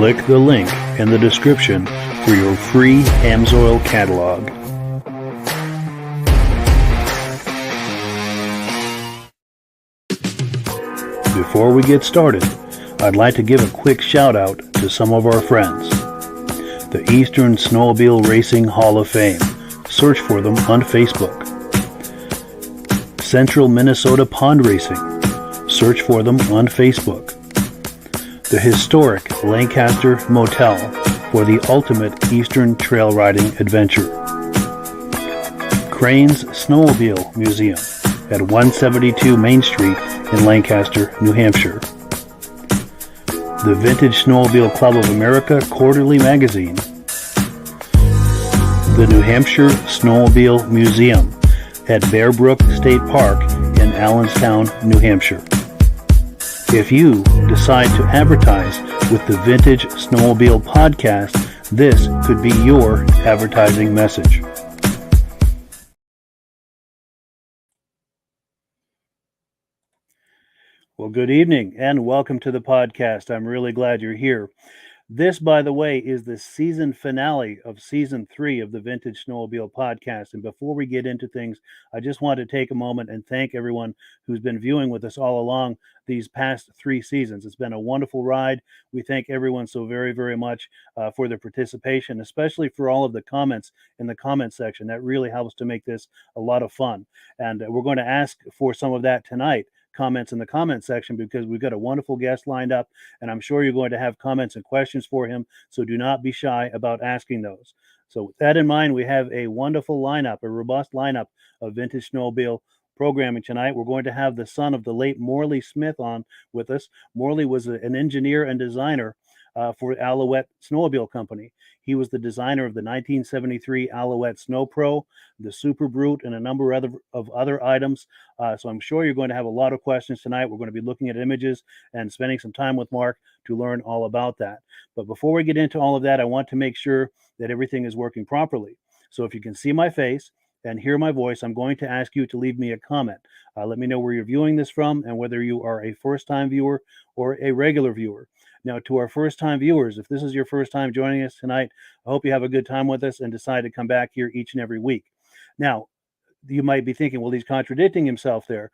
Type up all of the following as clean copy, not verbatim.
Click the link in the description for your free Amsoil catalog. Before we get started, I'd like to give a quick shout out to some of our friends. The Eastern Snowmobile Racing Hall of Fame. Search for them on Facebook. Central Minnesota Pond Racing. Search for them on Facebook. The historic Lancaster Motel for the ultimate Eastern trail riding adventure. Crane's Snowmobile Museum at 172 Main Street in Lancaster, New Hampshire. The Vintage Snowmobile Club of America Quarterly Magazine. The New Hampshire Snowmobile Museum at Bear Brook State Park in Allenstown, New Hampshire. If you decide to advertise with the Vintage Snowmobile Podcast, this could be your advertising message. Well, good evening and welcome to the podcast. I'm really glad you're here. This, by the way, is the season finale of season 3 of the Vintage Snowmobile Podcast. And before we get into things, I just want to take a moment and thank everyone who's been viewing with us all along these past 3 seasons. It's been a wonderful ride. We thank everyone so very, very much for their participation, especially for all of the comments in the comment section. That really helps to make this a lot of fun. And we're going to ask for some of that tonight. Comments in the comment section, because we've got a wonderful guest lined up, and I'm sure you're going to have comments and questions for him, so do not be shy about asking those. So with that in mind, we have a wonderful lineup, a robust lineup of Vintage Snowmobile programming tonight. We're going to have the son of the late Morley Smith on with us. Morley was an engineer and designer for Alouette Snowmobile Company. He was the designer of the 1973 Alouette Sno Pro, the Super Brute, and a number of other items. So I'm sure you're going to have a lot of questions tonight. We're going to be looking at images and spending some time with Mark to learn all about that. But before we get into all of that, I want to make sure that everything is working properly. So if you can see my face and hear my voice, I'm going to ask you to leave me a comment. Let me know where you're viewing this from and whether you are a first-time viewer or a regular viewer. Now, to our first-time viewers, if this is your first time joining us tonight, I hope you have a good time with us and decide to come back here each and every week. Now, you might be thinking, well, he's contradicting himself there.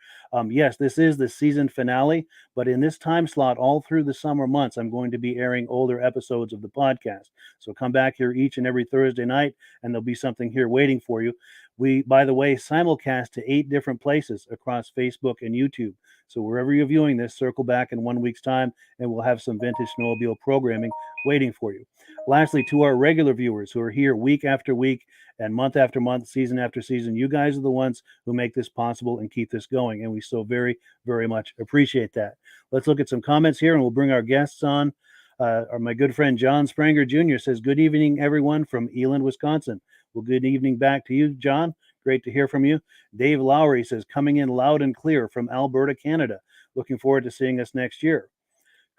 Yes, this is the season finale, but in this time slot, all through the summer months, I'm going to be airing older episodes of the podcast. So come back here each and every Thursday night, and there'll be something here waiting for you. We, by the way, simulcast to 8 different places across Facebook and YouTube. So wherever you're viewing this, circle back in 1 week's time, and we'll have some Vintage Snowmobile programming waiting for you. Lastly, to our regular viewers who are here week after week and month after month, season after season, you guys are the ones who make this possible and keep this going. And we so very, very much appreciate that. Let's look at some comments here and we'll bring our guests on. My good friend John Spranger Jr. says, "Good evening, everyone from Eland, Wisconsin." Well, good evening back to you, John. Great to hear from you. Dave Lowry says, "Coming in loud and clear from Alberta, Canada. Looking forward to seeing us next year."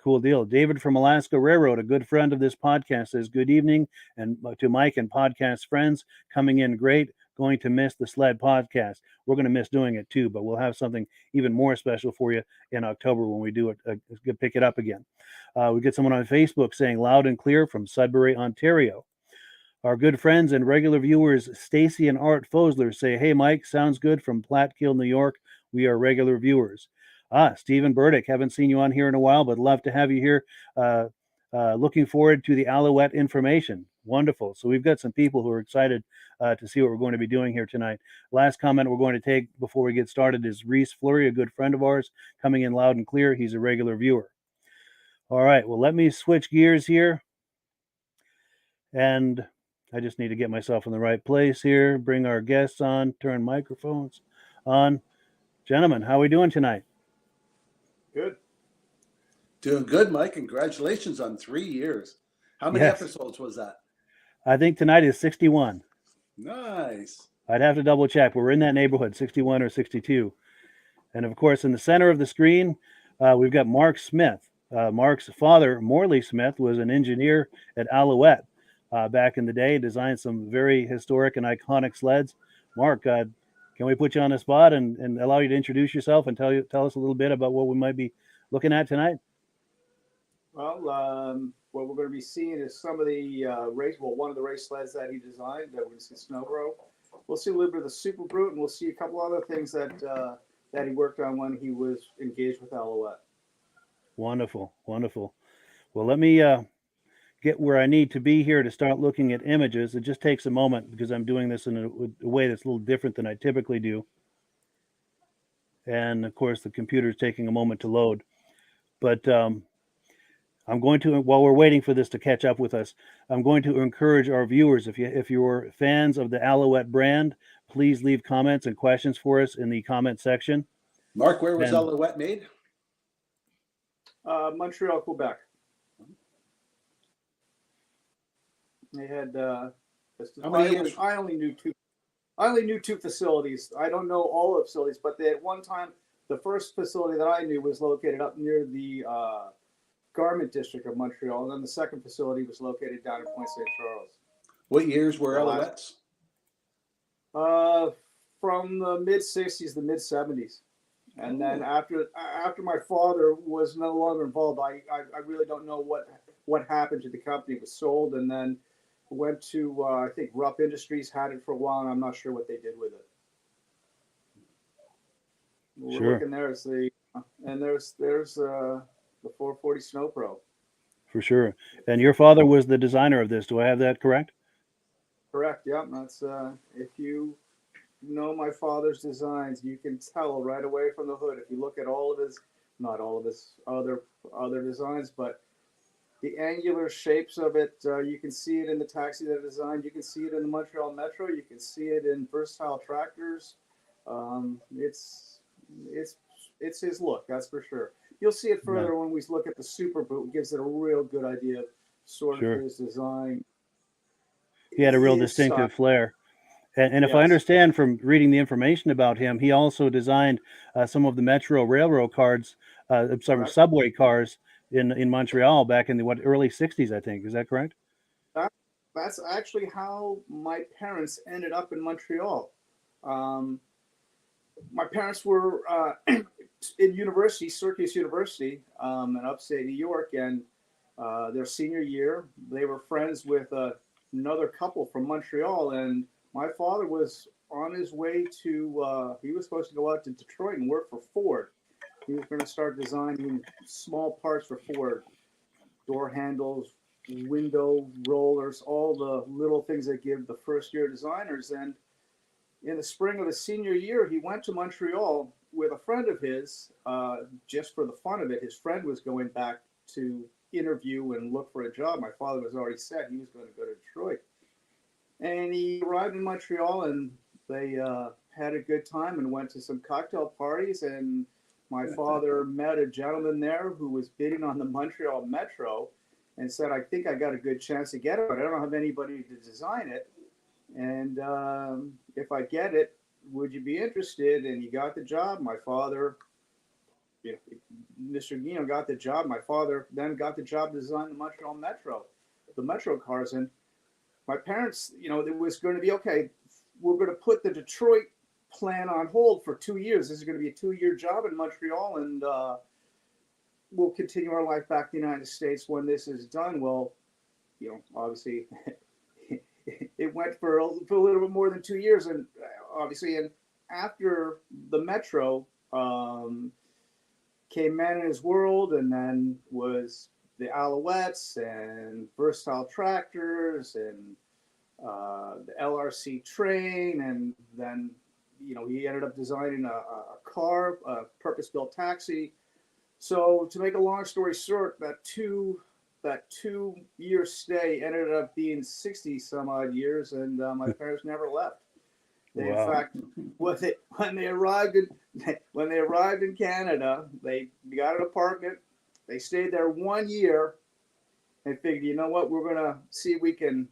Cool deal. David from Alaska Railroad, a good friend of this podcast, says, "Good evening." And to Mike and podcast friends, coming in great. Going to miss the sled podcast. We're going to miss doing it too, but we'll have something even more special for you in October when we do it. Pick it up again. We get someone on Facebook saying, "Loud and clear from Sudbury, Ontario." Our good friends and regular viewers, Stacy and Art Fosler, say, "Hey, Mike, sounds good from Platkill, New York. We are regular viewers." Stephen Burdick, haven't seen you on here in a while, but love to have you here. Looking forward to the Alouette information. Wonderful. So we've got some people who are excited to see what we're going to be doing here tonight. Last comment we're going to take before we get started is Reese Fleury, a good friend of ours, coming in loud and clear. He's a regular viewer. All right, well, let me switch gears here. And I just need to get myself in the right place here, bring our guests on, turn microphones on. Gentlemen, how are we doing tonight? Good. Doing good, Mike. Congratulations on 3 years. How many episodes was that? I think tonight is 61. Nice. I'd have to double check. We're in that neighborhood, 61 or 62. And of course, in the center of the screen, we've got Mark Smith. Mark's father, Morley Smith, was an engineer at Alouette back in the day, designed some very historic and iconic sleds. Mark, can we put you on the spot and allow you to introduce yourself and tell us a little bit about what we might be looking at tonight? Well, what we're going to be seeing is some of the one of the race sleds that he designed. That we're going to see Sno Pro. We'll see a little bit of the Super Brute, and we'll see a couple other things that he worked on when he was engaged with Alouette. Wonderful, wonderful. Well, let me get where I need to be here to start looking at images. It just takes a moment because I'm doing this in a way that's a little different than I typically do. And of course, the computer is taking a moment to load. But I'm going to, while we're waiting for this to catch up with us, I'm going to encourage our viewers, if you're fans of the Alouette brand, please leave comments and questions for us in the comment section. Mark, where was Alouette made? Montreal, Quebec. They had how many years? I only knew two facilities. I don't know all the facilities, but they had one time, the first facility that I knew was located up near the Garment District of Montreal, and then the second facility was located down in Point St. Charles. What years were Alouettes? From the mid-'60s, the mid-'70s. And then after my father was no longer involved, I really don't know what happened to the company. It was sold and then went to, I think Rupp Industries had it for a while, and I'm not sure what they did with it. We're looking there as there's the 440 Sno Pro. For sure. And your father was the designer of this. Do I have that correct? Correct. Yeah. That's if you know my father's designs, you can tell right away from the hood. If you look at not all of his other designs, but the angular shapes of it, you can see it in the taxi that I designed. You can see it in the Montreal Metro. You can see it in versatile tractors. It's his look, that's for sure. You'll see it further when we look at the Super Boot. It gives it a real good idea of sort of his design. He had a real distinctive flair. And if I understand from reading the information about him, he also designed some of the Metro Railroad cars, some subway cars in Montreal back in the early 60s, I think. Is that correct? That's actually how my parents ended up in Montreal. My parents were in university, Syracuse University, in upstate New York, and their senior year, they were friends with another couple from Montreal, and my father was on his way to, he was supposed to go out to Detroit and work for Ford. He was going to start designing small parts for Ford, door handles, window rollers, all the little things that give the first year designers. And in the spring of his senior year, he went to Montreal with a friend of his, just for the fun of it. His friend was going back to interview and look for a job. My father was already set; he was going to go to Detroit, and he arrived in Montreal, and they had a good time and went to some cocktail parties. And my father met a gentleman there who was bidding on the Montreal Metro, and said, "I think I got a good chance to get it, but I don't have anybody to design it. And if I get it, would you be interested?" And he got the job. My father, Mr. Guino got the job. My father then got the job to design the Montreal Metro, the Metro cars. And my parents, it was going to be, okay, we're going to put the Detroit plan on hold for 2 years. This is going to be a 2-year job in Montreal, and we'll continue our life back in the United States when this is done. Well, obviously, it went for a little bit more than 2 years, and obviously, and after the Metro came Man in His World, and then was the Alouettes and Versatile Tractors and the LRC train, and then he ended up designing a car, a purpose-built taxi. So to make a long story short, that 2-year stay ended up being 60 some odd years, and my parents never left. They, wow. In fact, when they arrived in Canada, they got an apartment. They stayed there 1 year and figured, you know what, we're gonna see if we can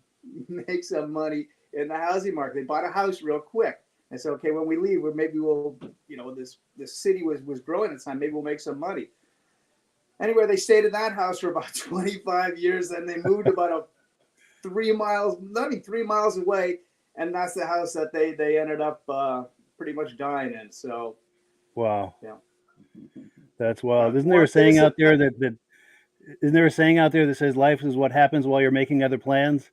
make some money in the housing market. They bought a house real quick and said, okay, when we leave, maybe we'll, this city was growing at the time. Maybe we'll make some money. Anyway, they stayed in that house for about 25 years. Then they moved about 3 miles away, and that's the house that they ended up pretty much dying in. So, wow, yeah, that's wild. Isn't there a saying out there that says life is what happens while you're making other plans?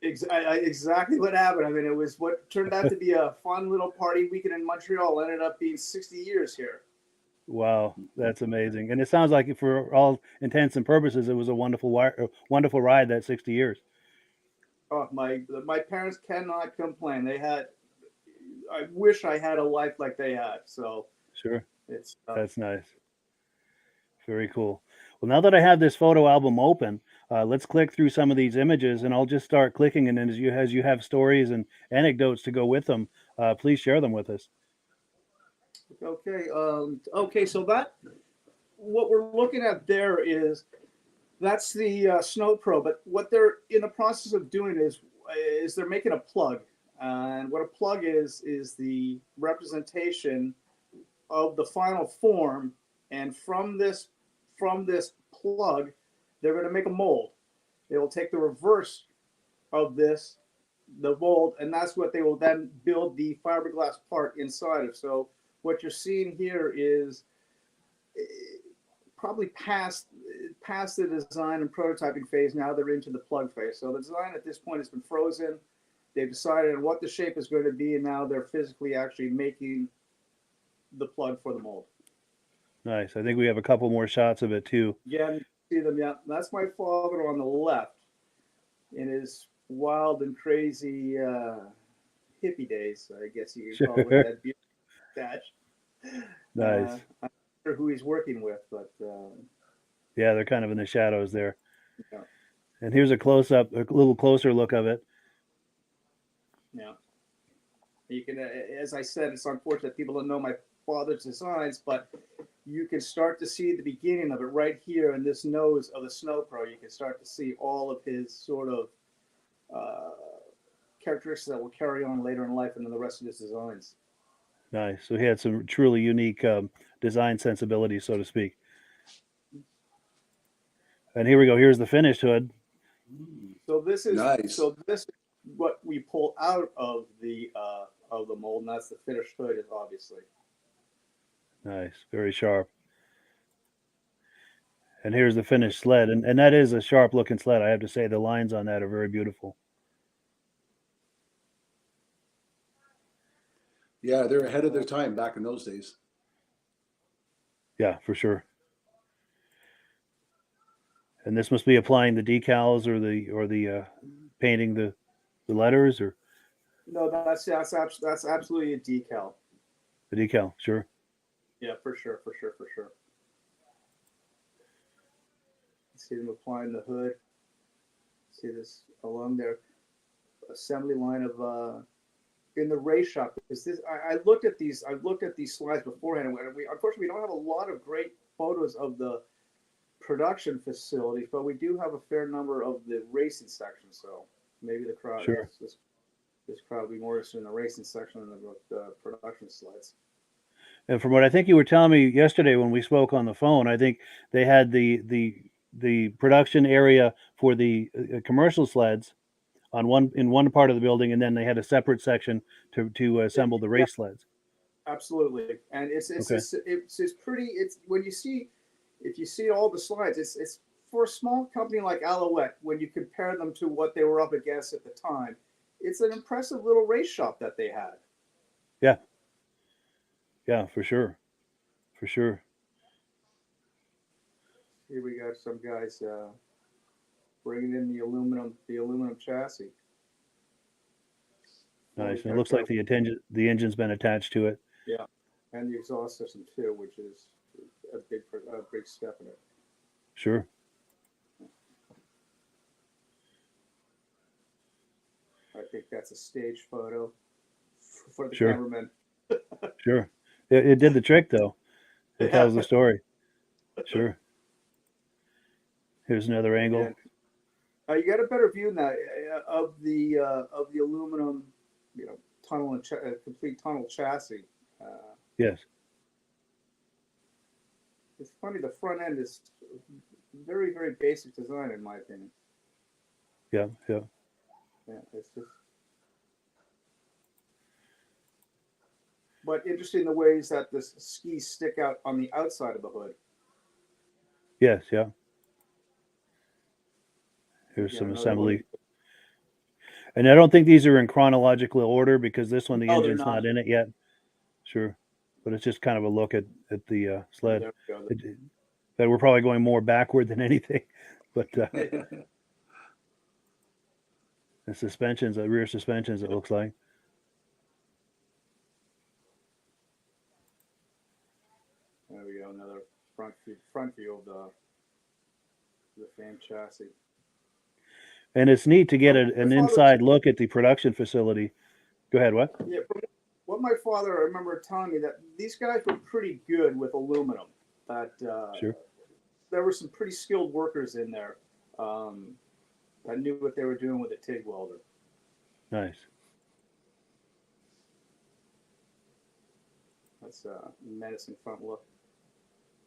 Exactly what happened. I mean, it was what turned out to be a fun little party weekend in Montreal. Ended up being 60 years here. Wow, that's amazing. And it sounds like, for all intents and purposes, it was a wonderful ride, that 60 years. Oh, my parents cannot complain. I wish I had a life like they had. So sure, it's that's nice. Very cool. Well, now that I have this photo album open, let's click through some of these images, and I'll just start clicking. And then as you have stories and anecdotes to go with them, please share them with us. okay. Okay, so what we're looking at there that's the Sno Pro. But what they're in the process of doing is they're making a plug, and what a plug is the representation of the final form, and from this plug, they're going to make a mold. They will take the reverse of the mold, and that's what they will then build the fiberglass part inside of. So what you're seeing here is probably past the design and prototyping phase. Now they're into the plug phase. So the design at this point has been frozen. They've decided on what the shape is going to be, and now they're physically actually making the plug for the mold. Nice. I think we have a couple more shots of it too. Yeah, you see them. Yeah, that's my father on the left in his wild and crazy hippie days, I guess you could call it, that beard stash. Nice. I'm not sure who he's working with, but yeah, they're kind of in the shadows there. Yeah. And here's a little closer look of it. Yeah. You can, as I said, it's unfortunate people don't know my father's designs, but you can start to see the beginning of it right here in this nose of the Sno Pro. You can start to see all of his sort of characteristics that will carry on later in life and in the rest of his designs. Nice. So he had some truly unique design sensibility, so to speak. And here we go. Here's the finished hood. So this is nice. So this is what we pull out of the mold, and that's the finished hood, obviously. Nice. Very sharp. And here's the finished sled. And that is a sharp looking sled. I have to say the lines on that are very beautiful. Yeah, they're ahead of their time back in those days. Yeah, for sure. And this must be applying the decals or the painting the letters, or No, that's absolutely a decal. the decal, sure. Yeah, for sure. See them applying the hood. See this along their assembly line of in the race shop. Because this, I looked at these. I looked at these slides beforehand, and unfortunately we don't have a lot of great photos of the production facilities, but we do have a fair number of the racing section. So maybe the crowd, Sure. this crowd will be more interested in the racing section than the production slides. And from what I think you were telling me yesterday when we spoke on the phone, I think they had the production area for the commercial sleds in one part of the building, and then they had a separate section to assemble the race sleds. Absolutely, and it's pretty. It's when you see, if you see all the slides, it's for a small company like Alouette, when you compare them to what they were up against at the time, it's an impressive little race shop that they had. Yeah, for sure. Here we got some guys bringing in the aluminum chassis. Nice. And it looks like the engine's been attached to it. Yeah, and the exhaust system too, which is a big step in it. Sure. I think that's a stage photo for the Sure. cameraman. Sure. It did the trick, though. It tells the story. Sure. Here's another angle. You got a better view now of the aluminum, tunnel and complete tunnel chassis. Yes. It's funny. The front end is very, very basic design, in my opinion. Yeah. Yeah, it's just. But interesting the ways that the skis stick out on the outside of the hood. Yes. Yeah. Here's some assembly. And I don't think these are in chronological order because this one, the engine's not in it yet. Sure. But it's just kind of a look at the sled. That we're probably going more backward than anything. But the suspensions, the rear suspensions, it looks like. There we go, another front view of the famed chassis. And it's neat to get an inside look at the production facility. Go ahead, what? Yeah, what my father, I remember telling me that these guys were pretty good with aluminum. That Sure. There were some pretty skilled workers in there that knew what they were doing with a TIG welder. Nice. That's a menacing front look.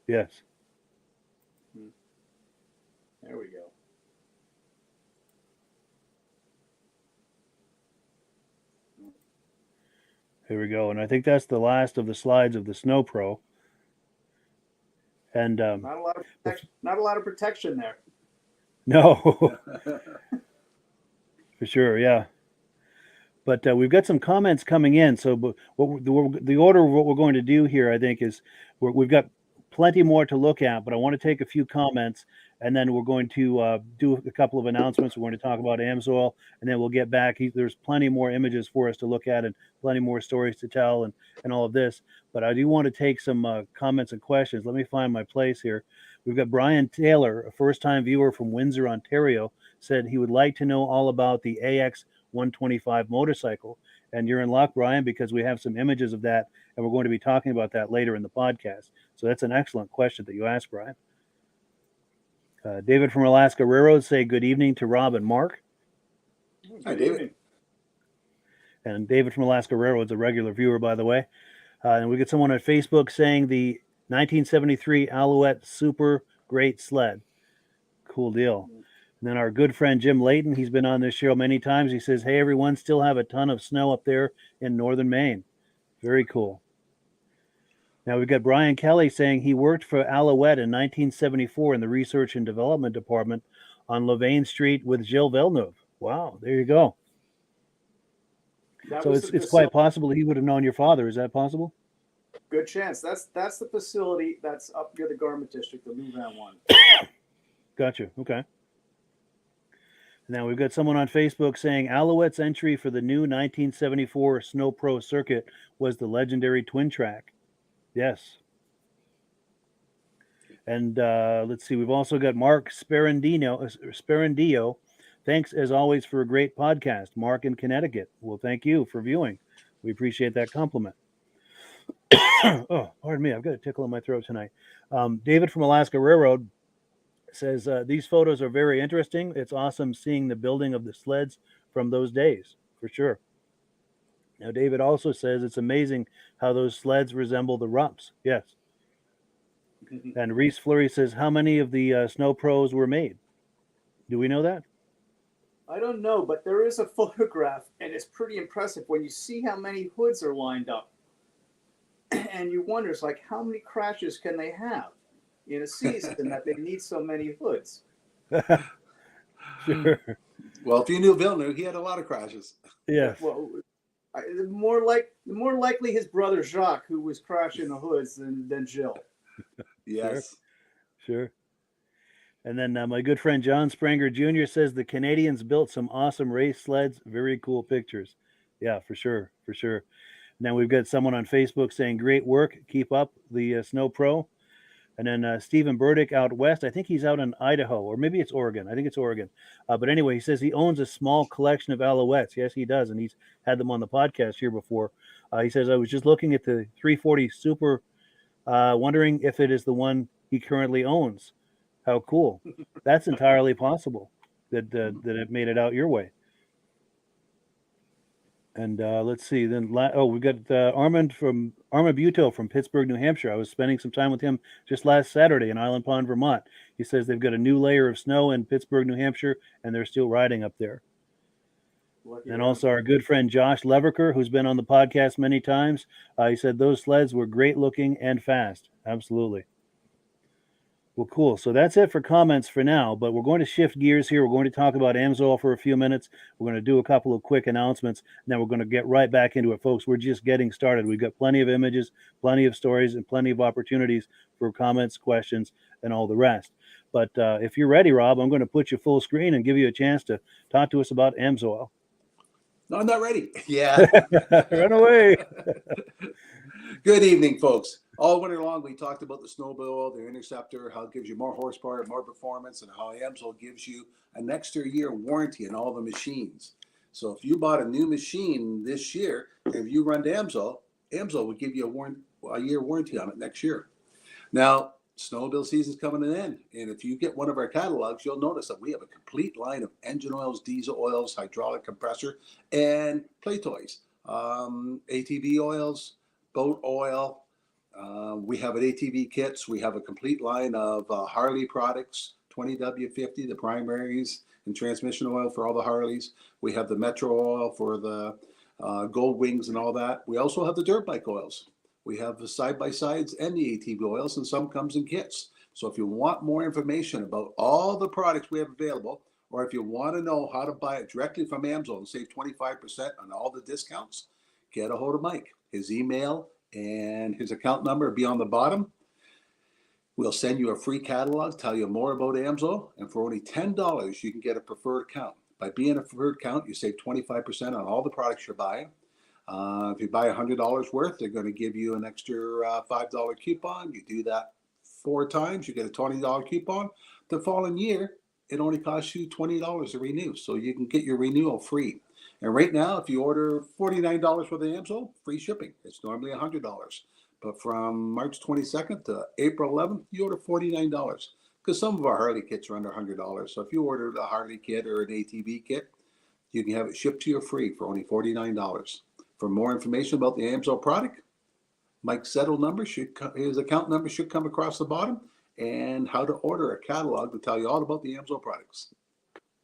Yes. There we go. Here we go. And I think that's the last of the slides of the Sno Pro. And not a lot of protection there. No, for sure, yeah. But we've got some comments coming in. So, the order of what we're going to do here, I think, is we've got plenty more to look at. But I want to take a few comments, and then we're going to do a couple of announcements. We're going to talk about AMSOIL, and then we'll get back. There's plenty more images for us to look at, and plenty more stories to tell, and all of this. But I do want to take some comments and questions. Let me find my place here. We've got Brian Taylor, a first-time viewer from Windsor, Ontario, said he would like to know all about the AX 125 motorcycle. And you're in luck, Brian, because we have some images of that, and we're going to be talking about that later in the podcast. So that's an excellent question that you asked, Brian. David from Alaska Railroad say good evening to Rob and Mark. Hi, David. And David from Alaska Railroad is a regular viewer, by the way. And we get someone on Facebook saying the 1973 Alouette Super Great Sled. Cool deal. And then our good friend Jim Layton, he's been on this show many times. He says, hey, everyone, still have a ton of snow up there in northern Maine. Very cool. Now we've got Brian Kelly saying he worked for Alouette in 1974 in the Research and Development Department on Louvain Street with Gilles Villeneuve. Wow, there you go. So it's quite possible that he would have known your father. Is that possible? Good chance. That's the facility that's up near the Garment District, the Louvain one. Gotcha. Okay. Now we've got someone on Facebook saying Alouette's entry for the new 1974 Sno Pro circuit was the legendary twin track. Yes. And let's see, we've also got Mark Sperandillo. Thanks as always for a great podcast. Mark in Connecticut. Well, thank you for viewing. We appreciate that compliment. Oh, pardon me. I've got a tickle in my throat tonight. David from Alaska Railroad says, these photos are very interesting. It's awesome seeing the building of the sleds from those days, for sure. Now, David also says it's amazing how those sleds resemble the Rups. Yes. And Reese Fleury says, how many of the Snow Pros were made? Do we know that? I don't know, but there is a photograph, and it's pretty impressive when you see how many hoods are lined up. And you wonder, it's like, how many crashes can they have in a season that they need so many hoods? Sure. Well, if you knew Villeneuve, he had a lot of crashes. Yes. Well, more likely his brother Jacques, who was crashing the hoods, than Jill. Yes. Sure. And then my good friend John Spranger Jr. says the Canadians built some awesome race sleds. Very cool pictures. Yeah, for sure. For sure. Now we've got someone on Facebook saying, great work. Keep up the Snow Pro. And then Stephen Burdick out west. I think he's out in Idaho, or maybe it's Oregon. I think it's Oregon. But anyway, he says he owns a small collection of Alouettes. Yes, he does. And he's had them on the podcast here before. He says, I was just looking at the 340 Super, wondering if it is the one he currently owns. How cool. That's entirely possible that it made it out your way. And let's see. Then we've got Armand Buto from Pittsburgh, New Hampshire. I was spending some time with him just last Saturday in Island Pond, Vermont. He says they've got a new layer of snow in Pittsburgh, New Hampshire, and they're still riding up there. And also our good friend Josh Leverker, who's been on the podcast many times. He said those sleds were great looking and fast. Absolutely. Well, cool. So that's it for comments for now, but we're going to shift gears here. We're going to talk about Amsoil for a few minutes. We're going to do a couple of quick announcements, and then we're going to get right back into it, folks. We're just getting started. We've got plenty of images, plenty of stories, and plenty of opportunities for comments, questions, and all the rest. But if you're ready, Rob, I'm going to put you full screen and give you a chance to talk to us about Amsoil. No, I'm not ready. Yeah. Run away. Good evening, folks. All winter long, we talked about the snowmobile, the Interceptor, how it gives you more horsepower, more performance, and how Amsoil gives you an extra year warranty on all the machines. So if you bought a new machine this year, if you run to Amsoil would give you a year warranty on it next year. Now, snowmobile season's coming to an end, and if you get one of our catalogs, you'll notice that we have a complete line of engine oils, diesel oils, hydraulic compressor, and play toys, ATV oils, boat oil. We have an ATV kits. We have a complete line of Harley products, 20W50, the primaries, and transmission oil for all the Harleys. We have the Metro oil for the Gold Wings and all that. We also have the dirt bike oils. We have the side-by-sides and the ATV oils, and some comes in kits. So if you want more information about all the products we have available, or if you want to know how to buy it directly from Amsoil and save 25% on all the discounts, get a hold of Mike. His email and his account number will be on the bottom. We'll send you a free catalog, tell you more about Amsoil, and for only $10, you can get a preferred account. By being a preferred account, you save 25% on all the products you're buying. If you buy $100 worth, they're going to give you an extra $5 coupon. You do that 4 times, you get a $20 coupon. The following year, it only costs you $20 to renew, so you can get your renewal free. And right now, if you order $49 worth of Amsoil, free shipping. It's normally $100. But from March 22nd to April 11th, you order $49. Because some of our Harley kits are under $100. So if you order a Harley kit or an ATV kit, you can have it shipped to you free for only $49. For more information about the Amsoil product, Mike's his account number should come across the bottom, and how to order a catalog to tell you all about the Amsoil products.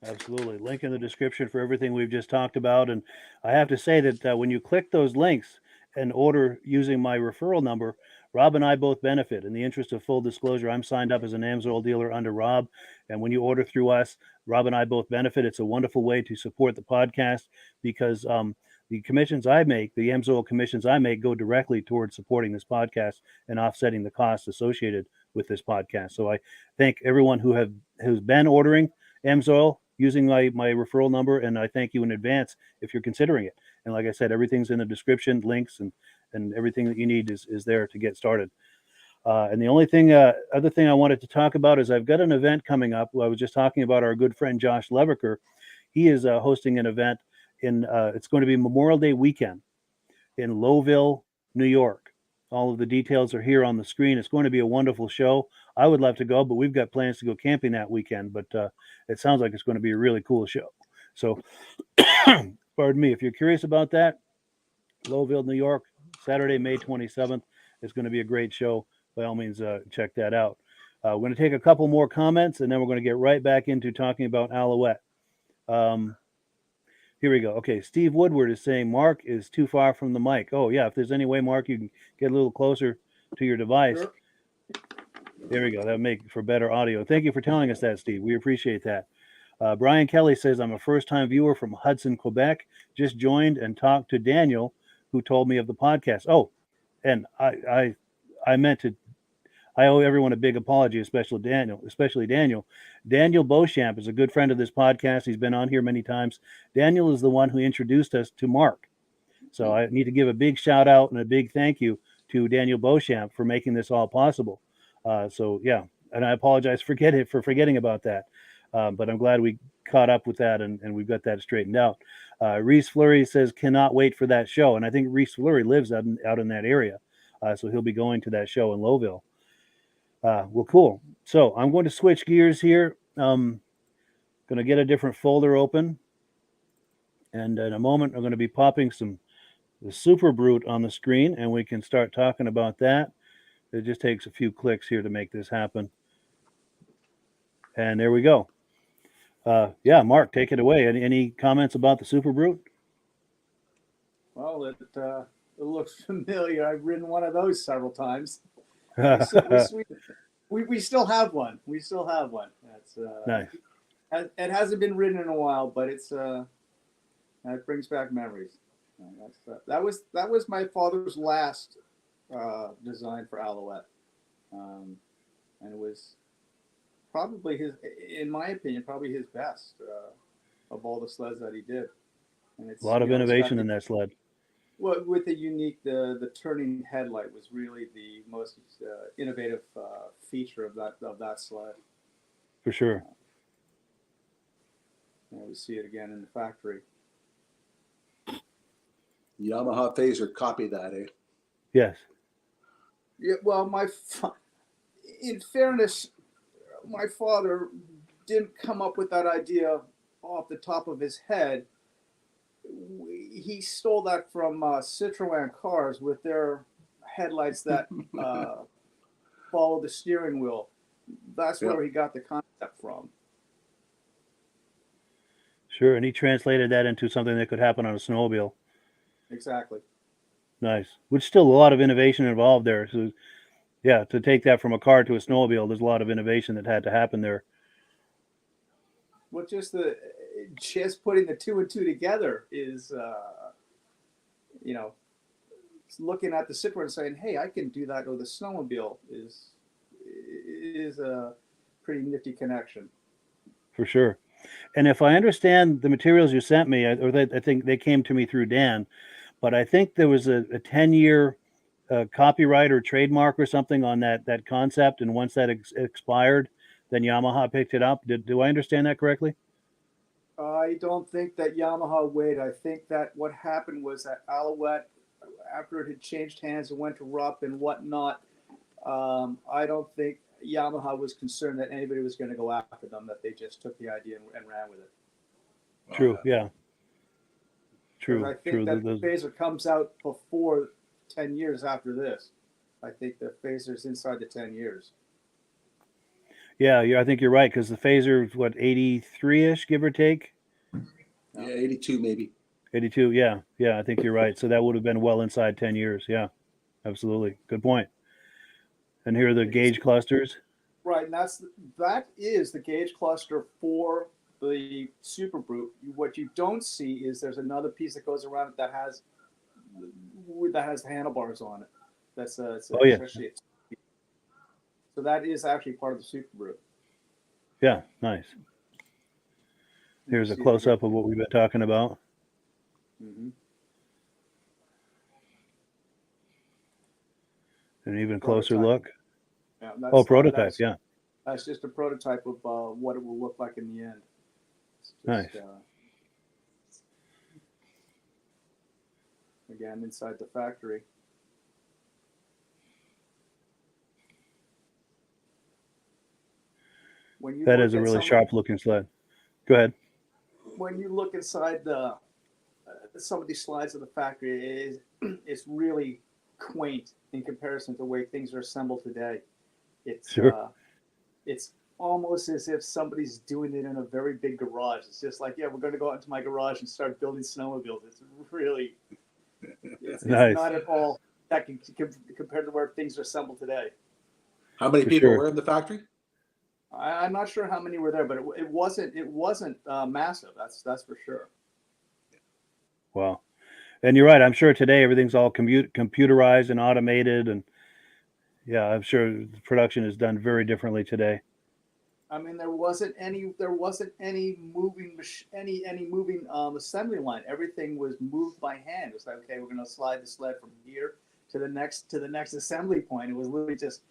Absolutely. Link in the description for everything we've just talked about. And I have to say that when you click those links and order using my referral number, Rob and I both benefit. In the interest of full disclosure, I'm signed up as an Amsoil dealer under Rob. And when you order through us, Rob and I both benefit. It's a wonderful way to support the podcast because the commissions I make, the Amsoil commissions I make, go directly towards supporting this podcast and offsetting the costs associated with this podcast. So I thank everyone who's been ordering Amsoil using my referral number, and I thank you in advance if you're considering it. And like I said, everything's in the description, links and everything that you need is there to get started. And the only thing, other thing I wanted to talk about is I've got an event coming up. I was just talking about our good friend Josh Leverker. He is hosting an event it's going to be Memorial Day weekend in Lowville, New York. All of the details are here on the screen. It's going to be a wonderful show. I would love to go, but we've got plans to go camping that weekend. But it sounds like it's going to be a really cool show. So, pardon me, if you're curious about that, Lowville, New York, Saturday, May 27th. It's going to be a great show. By all means, check that out. We're going to take a couple more comments, and then we're going to get right back into talking about Alouette. Here we go. Okay, Steve Woodward is saying Mark is too far from the mic. Oh, yeah, if there's any way, Mark, you can get a little closer to your device. Sure. There we go. That'll make for better audio. Thank you for telling us that, Steve. We appreciate that. Brian Kelly says, I'm a first-time viewer from Hudson, Quebec. Just joined and talked to Daniel, who told me of the podcast. Oh, and I meant to, I owe everyone a big apology, especially Daniel. Daniel Beauchamp is a good friend of this podcast. He's been on here many times. Daniel is the one who introduced us to Mark. So I need to give a big shout out and a big thank you to Daniel Beauchamp for making this all possible. So yeah, and I apologize for forgetting about that. But I'm glad we caught up with that and we've got that straightened out. Reese Fleury says, cannot wait for that show. And I think Reese Fleury lives out in that area. So he'll be going to that show in Lowville. Well, cool. So I'm going to switch gears here. Going to get a different folder open. And in a moment, I'm going to be popping the Super Brute on the screen, and we can start talking about that. It just takes a few clicks here to make this happen. And there we go. Yeah, Mark, take it away. Any comments about the Super Brute? Well, it looks familiar. I've ridden one of those several times. We still have one. We still have one. That's nice. It hasn't been ridden in a while, but it brings back memories. That was my father's last design for Alouette, and it was probably in my opinion, probably his best of all the sleds that he did. And it's a lot of innovation in that sled. Well, with the unique, the turning headlight was really the most innovative feature of that sled. For sure. And we see it again in the factory. Yamaha Phaser copied that, eh? Yes. Yeah. Well, in fairness, my father didn't come up with that idea off the top of his head. He stole that from Citroën cars with their headlights that follow the steering wheel. That's where he got the concept from. Sure, and he translated that into something that could happen on a snowmobile. Exactly. Nice. Which still a lot of innovation involved there. So, yeah, to take that from a car to a snowmobile, there's a lot of innovation that had to happen there. Well, just putting the two and two together is, looking at the Citroën and saying, "Hey, I can do that with a snowmobile." Is a pretty nifty connection. For sure. And if I understand the materials you sent me, I think they came to me through Dan, but I think there was a 10-year copyright or trademark or something on that concept, and once that expired, then Yamaha picked it up. Do I understand that correctly? I don't think that Yamaha waited. I think that what happened was that Alouette, after it had changed hands and went to Rupp and whatnot, I don't think Yamaha was concerned that anybody was going to go after them, that they just took the idea and ran with it. True, yeah. True, I think that the Phaser comes out before 10 years after this. I think the Phaser's inside the 10 years. Yeah, I think you're right, because the Phaser, 83-ish, give or take? Yeah, 82 maybe. 82, yeah, I think you're right. So that would have been well inside 10 years. Yeah, absolutely. Good point. And here are the gauge clusters. Right, and that is the gauge cluster for the Super Brute. What you don't see is there's another piece that goes around it that has the handlebars on it. That's so that is actually part of the Super Brute. Yeah, nice. Here's a close-up of what we've been talking about. Mm-hmm. An even closer look. Yeah, Oh, prototype. Yeah. That's just a prototype of what it will look like in the end. It's just, Nice. Again, inside the factory. When you That look is a at really some, sharp looking sled. Go ahead. when you look inside some of these slides of the factory, it's really quaint in comparison to the way things are assembled today. Sure. It's almost as if somebody's doing it in a very big garage. It's just like, yeah, we're going to go out into my garage and start building snowmobiles. It's really, it's Nice. not at all that compared to where things are assembled today. How many For people sure. were in the factory? I'm not sure how many were there, but it wasn't massive. That's for sure. Wow. And you're right. I'm sure today everything's all computerized and automated, and yeah, I'm sure the production is done very differently today. I mean, there wasn't any moving assembly line. Everything was moved by hand. It was like, okay, we're going to slide the sled from here to the next assembly point. It was literally just,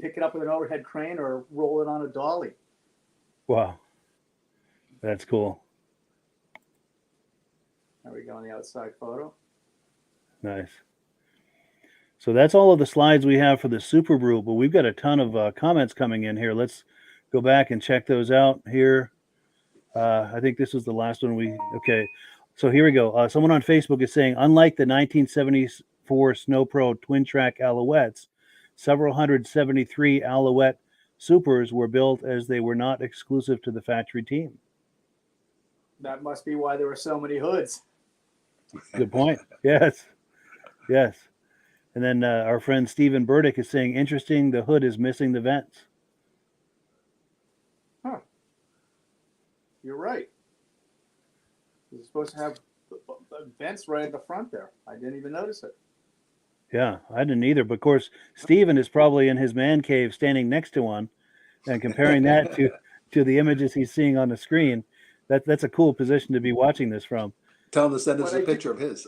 pick it up with an overhead crane or roll it on a dolly. Wow. That's cool. There we go on the outside photo. Nice. So that's all of the slides we have for the Super Brew, but we've got a ton of comments coming in here. Let's go back and check those out here. I think this was the last one okay. So here we go. Someone on Facebook is saying, unlike the 1974 Sno Pro twin track Alouettes, several 173 Alouette Supers were built as they were not exclusive to the factory team. That must be why there were so many hoods. Good point. Yes. Yes. And then our friend Stephen Burdick is saying, interesting, the hood is missing the vents. Huh. You're right. You're supposed to have vents right at the front there. I didn't even notice it. Yeah, I didn't either. But of course, Stephen is probably in his man cave standing next to one and comparing that to the images he's seeing on the screen. That's a cool position to be watching this from. Tell him to send us a picture of his.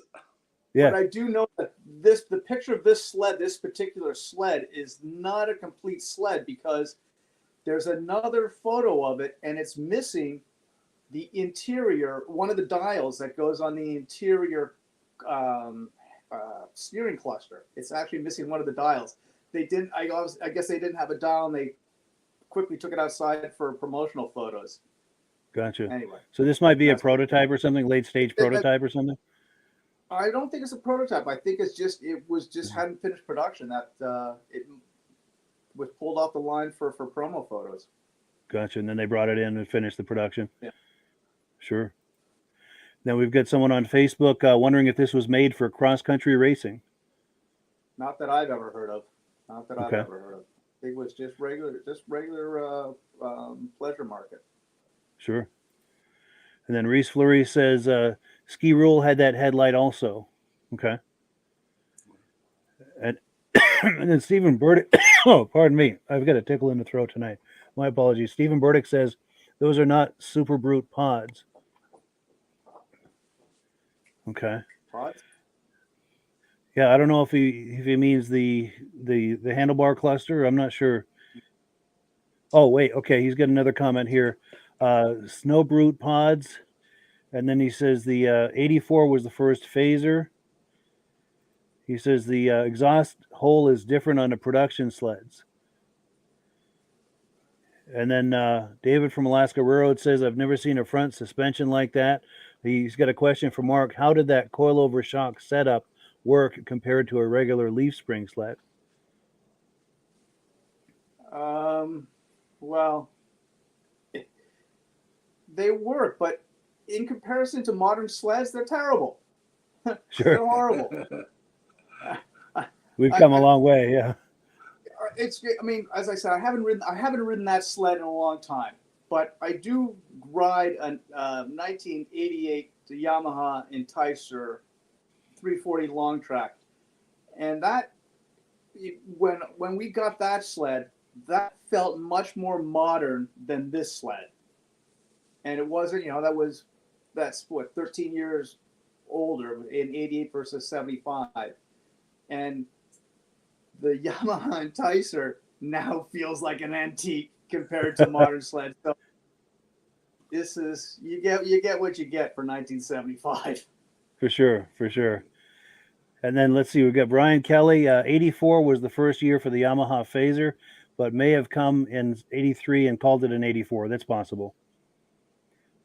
Yeah. But I do know that the picture of this particular sled, is not a complete sled because there's another photo of it and it's missing the interior, one of the dials that goes on the interior steering cluster. It's actually missing one of the dials. I guess they didn't have a dial and they quickly took it outside for promotional photos. Gotcha. Anyway. So this might be a prototype or something, late stage prototype or something? I don't think it's a prototype. I think it was just hadn't finished production. That it was pulled off the line for promo photos. Gotcha. And then they brought it in and finished the production. Yeah. Sure. Now we've got someone on Facebook wondering if this was made for cross-country racing. Not that I've ever heard of. Okay. It was just regular pleasure market. Sure. And then Reese Fleury says Ski Rule had that headlight also. Okay. And then Stephen Burdick, oh, pardon me. I've got a tickle in the throat tonight. My apologies. Stephen Burdick says those are not Super Brute pods. Okay. Pods? Yeah, I don't know if he means the handlebar cluster. I'm not sure. Oh, wait. Okay, he's got another comment here. Snow Brute pods. And then he says the 84 was the first phaser. He says the exhaust hole is different on the production sleds. And then David from Alaska Railroad says, I've never seen a front suspension like that. He's got a question for Mark. How did that coilover shock setup work compared to a regular leaf spring sled? Well, they work, but in comparison to modern sleds, they're terrible. Sure. They're horrible. We've come a long way, yeah. I mean, as I said, I haven't ridden that sled in a long time, but I do ride a 1988 Yamaha Enticer 340 long track, and that when we got that sled, that felt much more modern than this sled, and it wasn't. That's what 13 years older in 88 versus 75, and the Yamaha Enticer now feels like an antique compared to modern sleds. So this is you get what you get for 1975. For sure, for sure. And then let's see, we've got Brian Kelly. 84 was the first year for the Yamaha Phaser, but may have come in 83 and called it an 84. That's possible.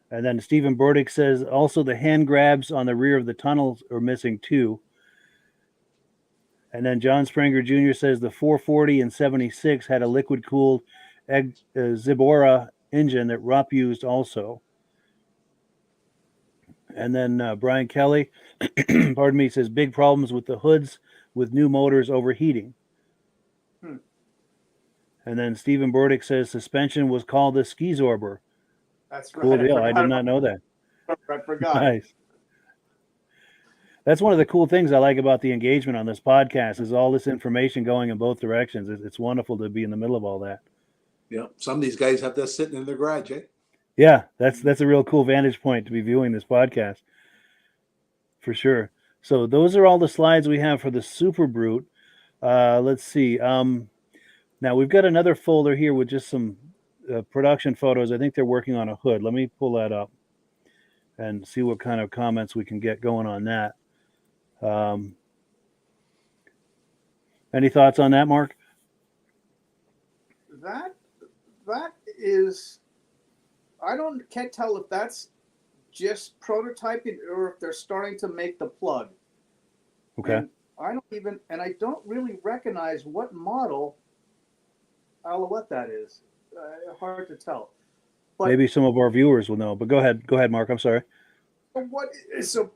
And then Stephen Burdick says also the hand grabs on the rear of the tunnels are missing too. And then John Springer Jr. says the 440 and 76 had a liquid cooled Zibora engine that Rupp used also. And then Brian Kelly, pardon me, says big problems with the hoods with new motors overheating. And then Stephen Burdick says suspension was called the Skizorber. That's Cool right. deal. I did not know that. I forgot. Nice. That's one of the cool things I like about the engagement on this podcast is all this information going in both directions. It's wonderful to be in the middle of all that. Yeah, some of these guys have that sitting in their garage, eh? Yeah, that's a real cool vantage point to be viewing this podcast. For sure. So those are all the slides we have for the Super Brute. Let's see. Now we've got another folder here with just some production photos. I think they're working on a hood. Let me pull that up and see what kind of comments we can get going on that. Any thoughts on that, Mark? That is, can't tell if that's just prototyping or if they're starting to make the plug. Okay. And I don't really recognize what model Alouette that is. Hard to tell. But maybe some of our viewers will know. But go ahead, Mark. I'm sorry. So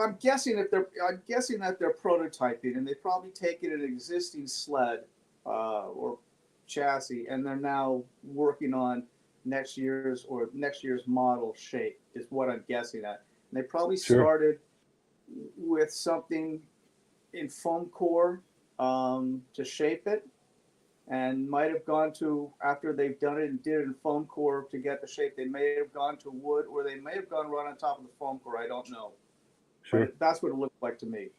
I'm guessing that they're prototyping, and they've probably taken an existing sled or chassis, and they're now working on next year's model shape. Is what I'm guessing at. And they probably started with something in foam core to shape it, and might have gone to, after they've done it and did it in foam core to get the shape, they may have gone to wood, or they may have gone right on top of the foam core. I don't know. Sure. But that's what it looked like to me.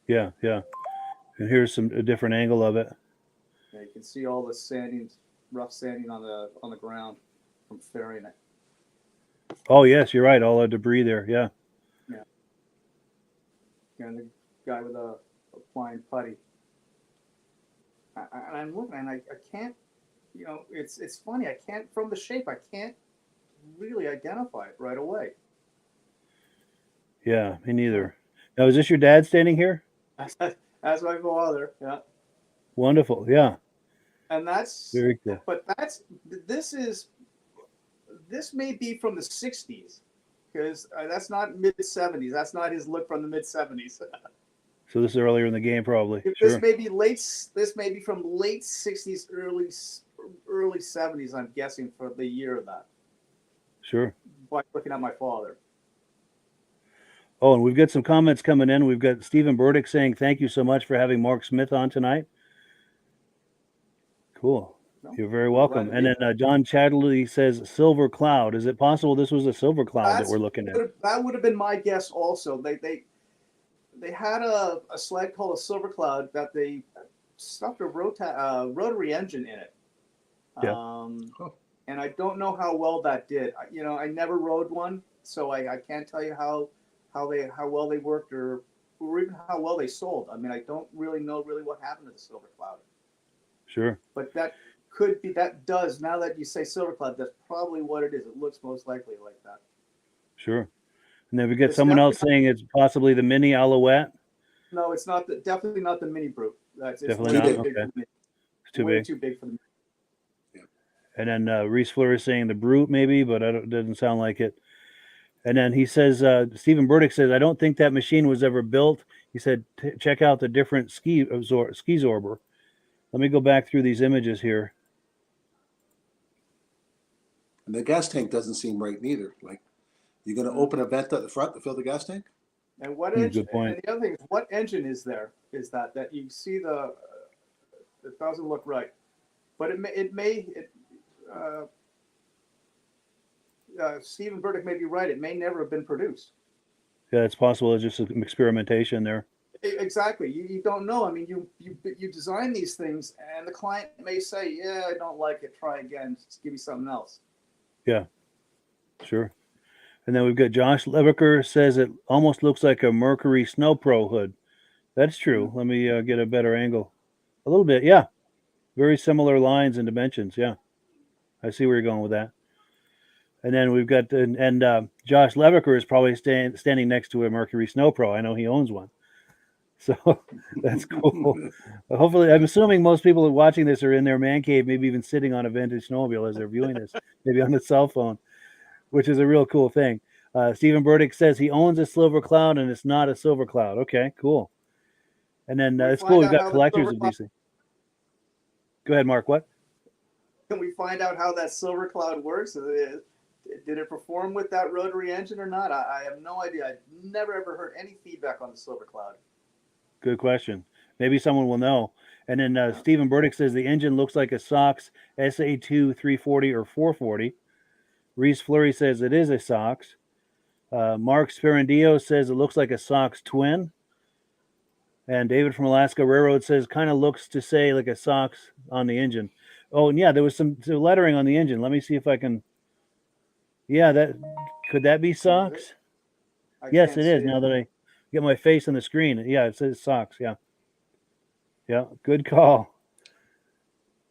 Yeah. And here's a different angle of it. Yeah, you can see all the rough sanding on the ground from ferrying it. Oh yes, you're right. All the debris there. Yeah. And the guy with a flying putty. And I'm looking, and I can't, it's funny. I can't, from the shape, I can't really identify it right away. Yeah, me neither. Now, is this your dad standing here? That's my father. Yeah. Wonderful. Yeah. And that's very cool. But this may be from the 60s, because that's not mid 70s. That's not his look from the mid 70s. So this is earlier in the game, probably. This may be from late 60s, early 70s. I'm guessing for the year of that. Sure. By looking at my father. Oh, and we've got some comments coming in. We've got Stephen Burdick saying, thank you so much for having Mark Smith on tonight. Cool. No, you're very welcome. And then John Chatterley says, Silver Cloud. Is it possible this was a Silver Cloud that we're looking at? That would have been my guess also. They had a sled called a Silver Cloud that they stuffed a rotary engine in it. Yeah. And I don't know how well that did. I never rode one, so I can't tell you how well they worked or even how well they sold. I mean, I don't really know what happened to the Silver Cloud. Sure. But that could be, now that you say Silver Cloud, that's probably what it is. It looks most likely like that. Sure. And then we get someone else saying it's possibly the mini Alouette. No, it's not. Definitely not the mini Brute. It's definitely not. Okay. It's too big. Too big for the. Yeah. And then Reese Fleur is saying the Brute maybe, but it doesn't sound like it. And then he says, Stephen Burdick says, I don't think that machine was ever built. He said, check out the different Skizorber. Let me go back through these images here. And the gas tank doesn't seem right neither. Like, you're going to open a vent at the front to fill the gas tank? And what engine? And the other thing is, what engine is there? Is that you see it doesn't look right, but Stephen Burdick may be right. It may never have been produced. Yeah, it's possible. It's just some experimentation there. Exactly. You don't know. I mean, you design these things, and the client may say, "Yeah, I don't like it. Try again. Just give me something else." Yeah, sure. And then we've got Josh Levicker says it almost looks like a Mercury Sno Pro hood. That's true. Let me get a better angle. A little bit, yeah. Very similar lines and dimensions. Yeah, I see where you're going with that. And then we've got Josh Levicker is probably standing next to a Mercury Sno Pro. I know he owns one, so that's cool. Hopefully, I'm assuming most people watching this are in their man cave, maybe even sitting on a vintage snowmobile as they're viewing this, maybe on the cell phone, which is a real cool thing. Stephen Burdick says he owns a Silver Cloud and it's not a Silver Cloud. Okay, cool. And then it's cool. We've got collectors of these things. Go ahead, Mark. What? Can we find out how that Silver Cloud works? Did it perform with that rotary engine or not? I have no idea. I've never ever heard any feedback on the Silver Cloud. Good question. Maybe someone will know. And then Stephen Burdick says the engine looks like a Sox SA2 340 or 440. Reese Fleury says it is a Sox. Mark Sperandio says it looks like a Sox twin. And David from Alaska Railroad says kind of looks to say like a Sox on the engine. Oh, and yeah, there was some lettering on the engine. Let me see if I can. Yeah, could that be Sox? Yes, it is. Now that I get my face on the screen, yeah, it says Sox. Yeah, yeah, good call.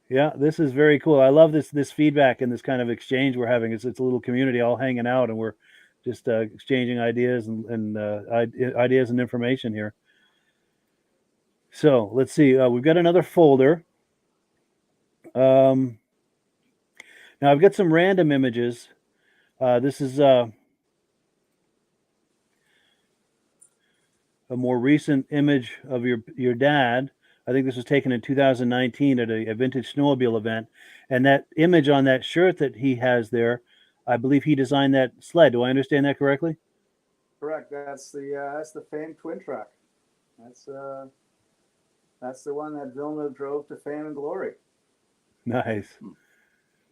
Yeah, this is very cool. I love this feedback and this kind of exchange we're having. It's a little community all hanging out, and we're just exchanging ideas and ideas and information here. So let's see. We've got another folder. Now I've got some random images. This is a more recent image of your dad. I think this was taken in 2019 at a vintage snowmobile event. And that image on that shirt that he has there, I believe he designed that sled. Do I understand that correctly? Correct. That's the famed twin track. That's the one that Villeneuve drove to fame and glory. Nice.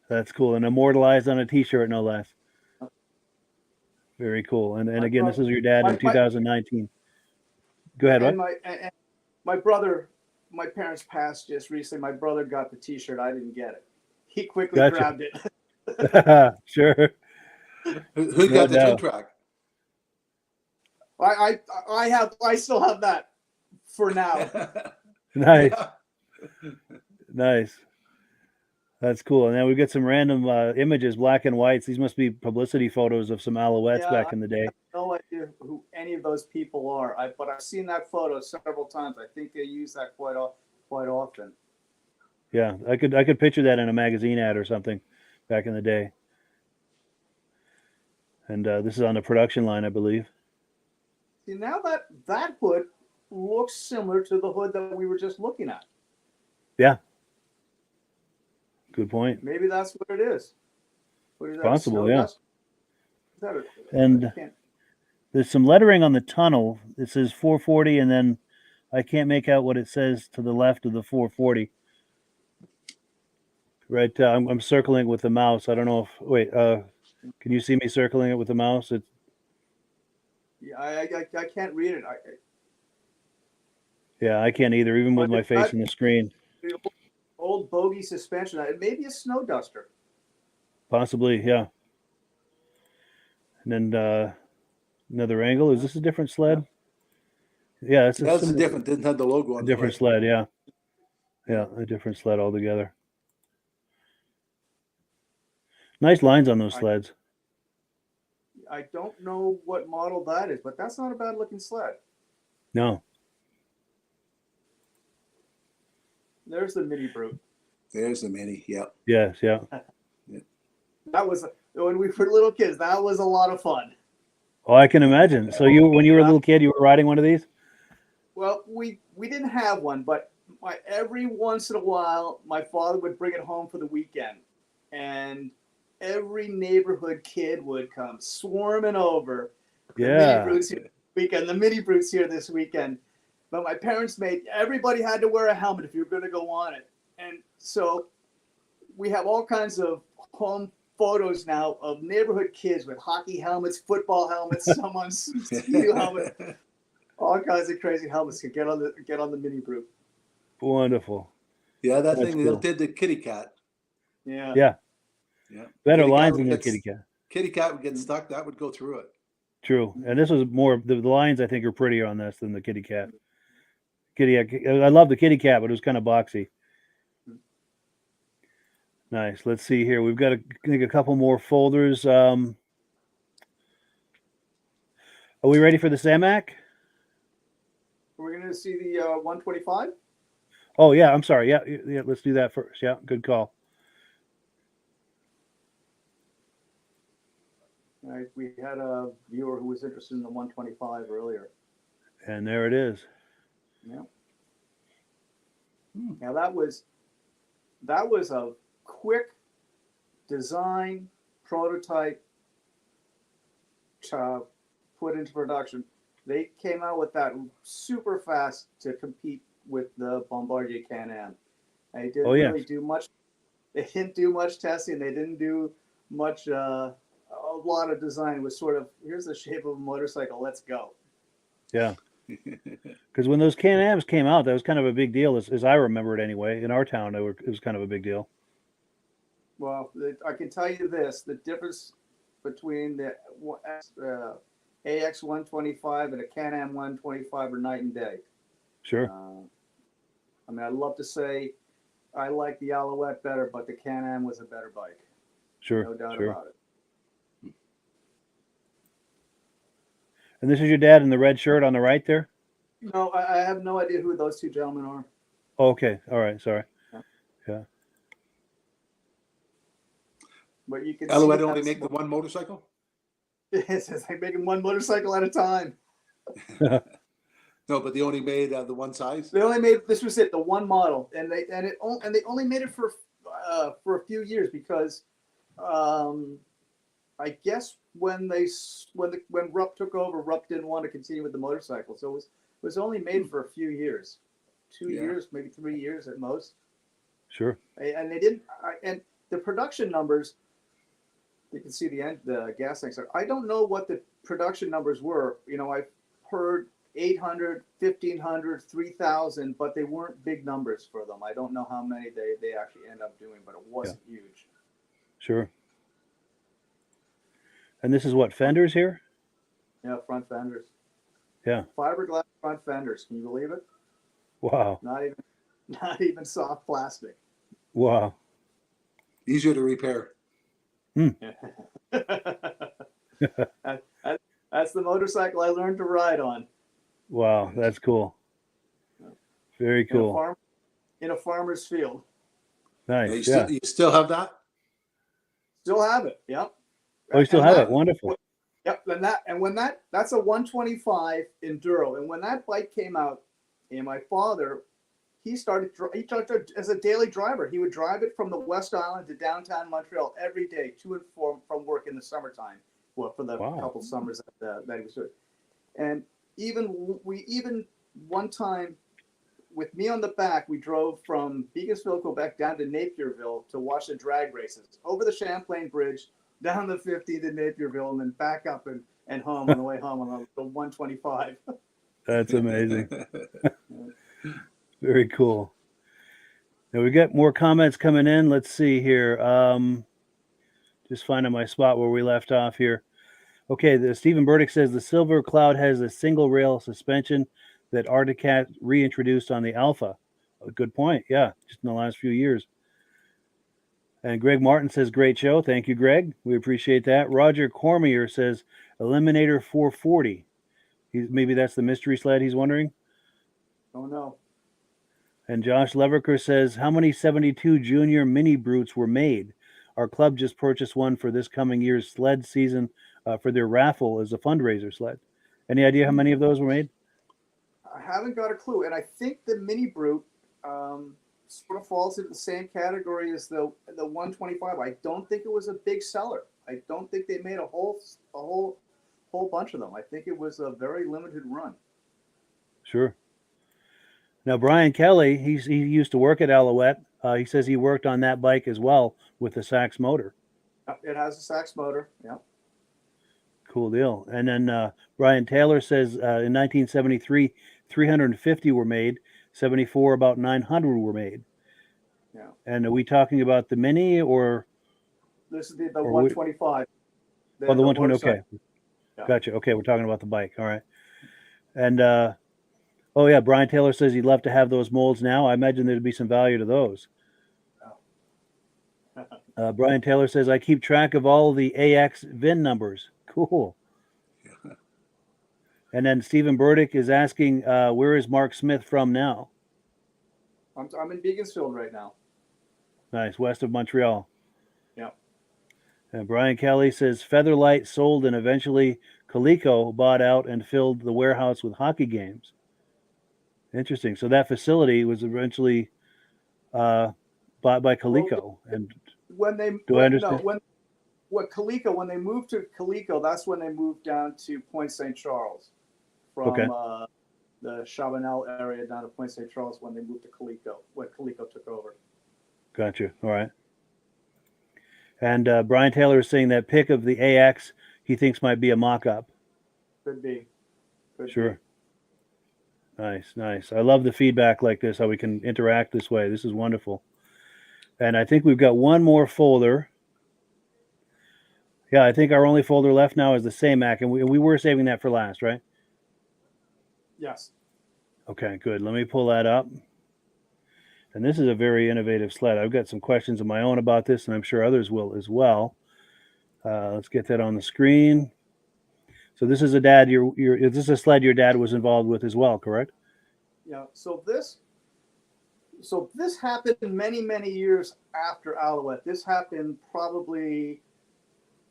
That's cool. And immortalized on a T-shirt, no less. Very cool. And again, this is your dad in 2019. Go ahead. And my brother, my parents passed just recently. My brother got the T-shirt. I didn't get it. He quickly grabbed it. Sure. Who got the twin track? I still have that for now. Nice. Nice. That's cool. And then we've got some random images, black and whites. These must be publicity photos of some Alouettes back in the day. I have no idea who any of those people are. But I've seen that photo several times. I think they use that quite often. Yeah, I could picture that in a magazine ad or something back in the day. And this is on the production line, I believe. See, now that hood looks similar to the hood that we were just looking at. Yeah. Good point. Maybe that's what it is. What is that? Possible, yeah. That and there's some lettering on the tunnel. It says 440, and then I can't make out what it says to the left of the 440. Right, I'm circling with the mouse. I don't know if wait. Can you see me circling it with the mouse? Yeah, I can't read it. Yeah, I can't either, even with my face on the screen. Old bogey suspension. It may be a snow duster. Possibly, yeah. And then another angle. Is this a different sled? Yeah, that's a different. Didn't have the logo on. A different sled, yeah. Yeah, a different sled altogether. Nice lines on those sleds. I don't know what model that is, but that's not a bad looking sled. No. There's the Mini Brute. There's the Mini, yep. Yes, yeah. That was, when we were little kids, that was a lot of fun. Oh, I can imagine. So when you were a little kid, you were riding one of these? Well, we didn't have one, but every once in a while, my father would bring it home for the weekend. And every neighborhood kid would come swarming over. Yeah. The Mini Brute's here this weekend. But my parents everybody had to wear a helmet if you were going to go on it. And so we have all kinds of home photos now of neighborhood kids with hockey helmets, football helmets, someone's ski helmet. All kinds of crazy helmets can get on the mini brute. Wonderful. Yeah, that That's thing cool. did the kitty cat. Yeah. Yeah. Yeah. Better Kitty cat lines would than the get- kitty cat. Kitty cat would get stuck. That would go through it. True. And this was more, the lines I think are prettier on this than the kitty cat. I love the kitty cat, but it was kind of boxy. Nice. Let's see here. We've got a couple more folders. Are we ready for the Samac? We're going to see the 125. Oh yeah, I'm sorry. Yeah, let's do that first. Yeah, good call. All right, we had a viewer who was interested in the 125 earlier. And there it is. Yeah. Now that was a quick design prototype to put into production. They came out with that super fast to compete with the Bombardier Can-Am. They didn't really do much. They didn't do much testing. They didn't do much. A lot of design. It was sort of, here's the shape of a motorcycle. Let's go. Yeah. Because when those Can-Ams came out, that was kind of a big deal, as I remember it anyway. In our town, it was kind of a big deal. Well, I can tell you this: the difference between the AX 125 and a Can-Am 125 are night and day. Sure. I mean, I'd love to say I like the Alouette better, but the Can-Am was a better bike. Sure. No doubt sure. about it. And this is your dad in the red shirt on the right there? No, I have no idea who those two gentlemen are. Oh, okay. All right. Sorry. Yeah. But you can Alouette see only make the one motorcycle? It's like making one motorcycle at a time. No, but they only made the one size. They only made, this was it, the one model, and they only made it for a few years because I guess when Rupp took over, Rupp didn't want to continue with the motorcycle, so it was only made for a few years, 2 years, maybe 3 years at most. Sure. And they didn't, and the production numbers, you can see the gas tanks. I don't know what the production numbers were. You know, I've heard 800, 1,500, 3,000, but they weren't big numbers for them. I don't know how many they actually end up doing, but it wasn't huge. Sure. And this is what, fenders here? Yeah, front fenders. Yeah. Fiberglass front fenders. Can you believe it? Wow. Not even soft plastic. Wow. Easier to repair. That's the motorcycle I learned to ride on. Wow, that's cool. Very cool. In a farmer's field. Nice. You still have that? Still have it. Yep. Oh, you still have it. Wonderful. Yep. That's a 125 Enduro. And when that bike came out, and my father, he started as a daily driver. He would drive it from the West Island to downtown Montreal every day to and from work in the summertime. Well, for the couple summers that he was doing. And even one time with me on the back, we drove from Beaconsfield, Quebec down to Napierville to watch the drag races over the Champlain Bridge, down the 50 to Napierville, and then back up and home on the way home on the 125. That's amazing. Very cool. Now we got more comments coming in. Let's see here. Just finding my spot where we left off here. Okay, Stephen Burdick says the Silver Cloud has a single rail suspension that Arctic Cat reintroduced on the Alpha. A good point. Yeah, just in the last few years. And Greg Martin says, great show. Thank you, Greg. We appreciate that. Roger Cormier says, Eliminator 440. Maybe that's the mystery sled he's wondering. Oh, no. And Josh Leverker says, how many 72 Junior Mini Brutes were made? Our club just purchased one for this coming year's sled season for their raffle as a fundraiser sled. Any idea how many of those were made? I haven't got a clue. And I think the Mini Brute sort of falls into the same category as the 125. I don't think it was a big seller. I don't think they made a whole bunch of them. I think it was a very limited run. Sure. Now, Brian Kelly, he used to work at Alouette. He says he worked on that bike as well with the Sachs motor. It has a Sachs motor, yeah. Cool deal. And then Brian Taylor says in 1973, 350 were made. 74, about 900 were made. Yeah. And are we talking about the Mini or? This is the Or 125. Oh, the 120. motorcycle. Okay. Yeah. Gotcha. Okay, we're talking about the bike. All right. And oh yeah, Brian Taylor says he'd love to have those molds now. I imagine there'd be some value to those. Brian Taylor says I keep track of all the AX VIN numbers. Cool. Yeah. And then Stephen Burdick is asking, where is Mark Smith from now? I'm in Beaconsfield right now. Nice, west of Montreal. Yeah. And Brian Kelly says Featherlight sold and eventually Coleco bought out and filled the warehouse with hockey games. Interesting. So that facility was eventually bought by Coleco. And When they do I understand? Coleco, when they moved to Coleco, that's when they moved down to Point St. Charles from Okay. the Chabanel area down to Point St. Charles when they moved to Coleco, when Coleco took over. Gotcha. All right. And Brian Taylor is saying that pick of the AX he thinks might be a mock-up. Could be. Sure. Nice, nice. I love the feedback like this, how we can interact this way. This is wonderful. And I think we've got one more folder. Yeah, I think our only folder left now is the SAMAC, and we were saving that for last, right? Yes. Okay, good. Let me pull that up. And this is a very innovative sled. I've got some questions of my own about this, and I'm sure others will as well. Let's get that on the screen. So this is a dad. This is a sled your dad was involved with as well, correct? Yeah. So this happened many years after Alouette. This happened probably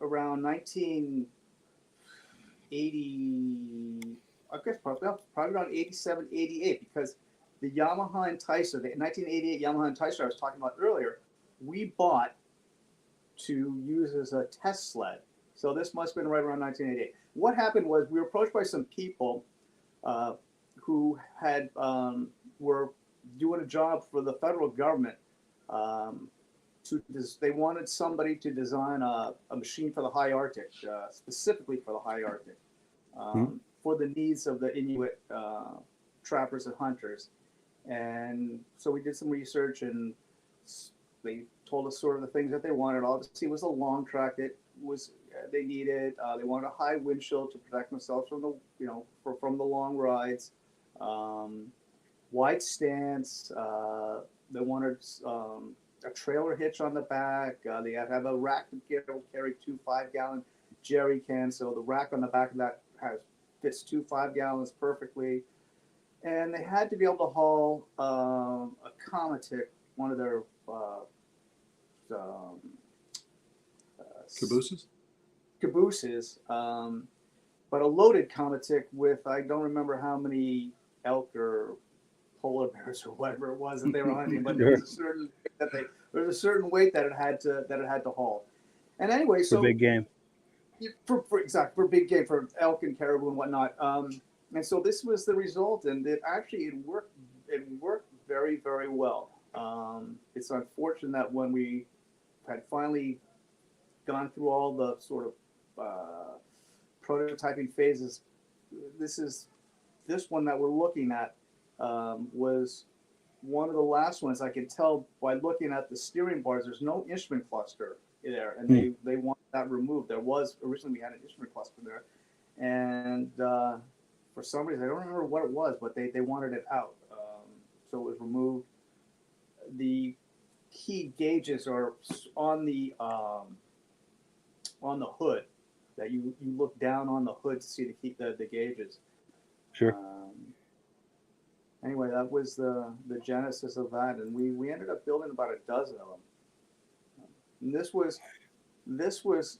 around 1980. I guess probably around 87, 88, because the Yamaha Enticer, the 1988 Yamaha Enticer I was talking about earlier, we bought to use as a test sled. So this must have been right around 1988. What happened was we were approached by some people who had were doing a job for the federal government. They wanted somebody to design a machine for the high Arctic, specifically for the high Arctic, for the needs of the Inuit trappers and hunters. And so we did some research, and they told us sort of the things that they wanted. Obviously, it was a long track that was they needed. They wanted a high wind chill to protect themselves from the from the long rides. Wide stance. They wanted a trailer hitch on the back. They had to have a rack that carry 2 5-gallon jerry cans. So the rack on the back of that fits 2 5-gallons perfectly. And they had to be able to haul a Comatic, one of their cabooses, but a loaded Comatic with, I don't remember how many elk or polar bears or whatever it was that they were hunting, but there was a certain weight that it had to haul. And anyway, so for big game, for big game, for elk and caribou and whatnot. And so this was the result, and it worked. It worked very, very well. It's unfortunate that when we had finally gone through all the sort of prototyping phases, this one that we're looking at was one of the last ones. I can tell by looking at the steering bars, there's no instrument cluster there, and they want that removed. There was originally, we had an instrument cluster there, and for some reason I don't remember what it was, but they wanted it out, so it was removed. The key gauges are on the hood. That you look down on the hood to see the gauges. Sure. Anyway, that was the genesis of that, and we ended up building about a dozen of them. And this was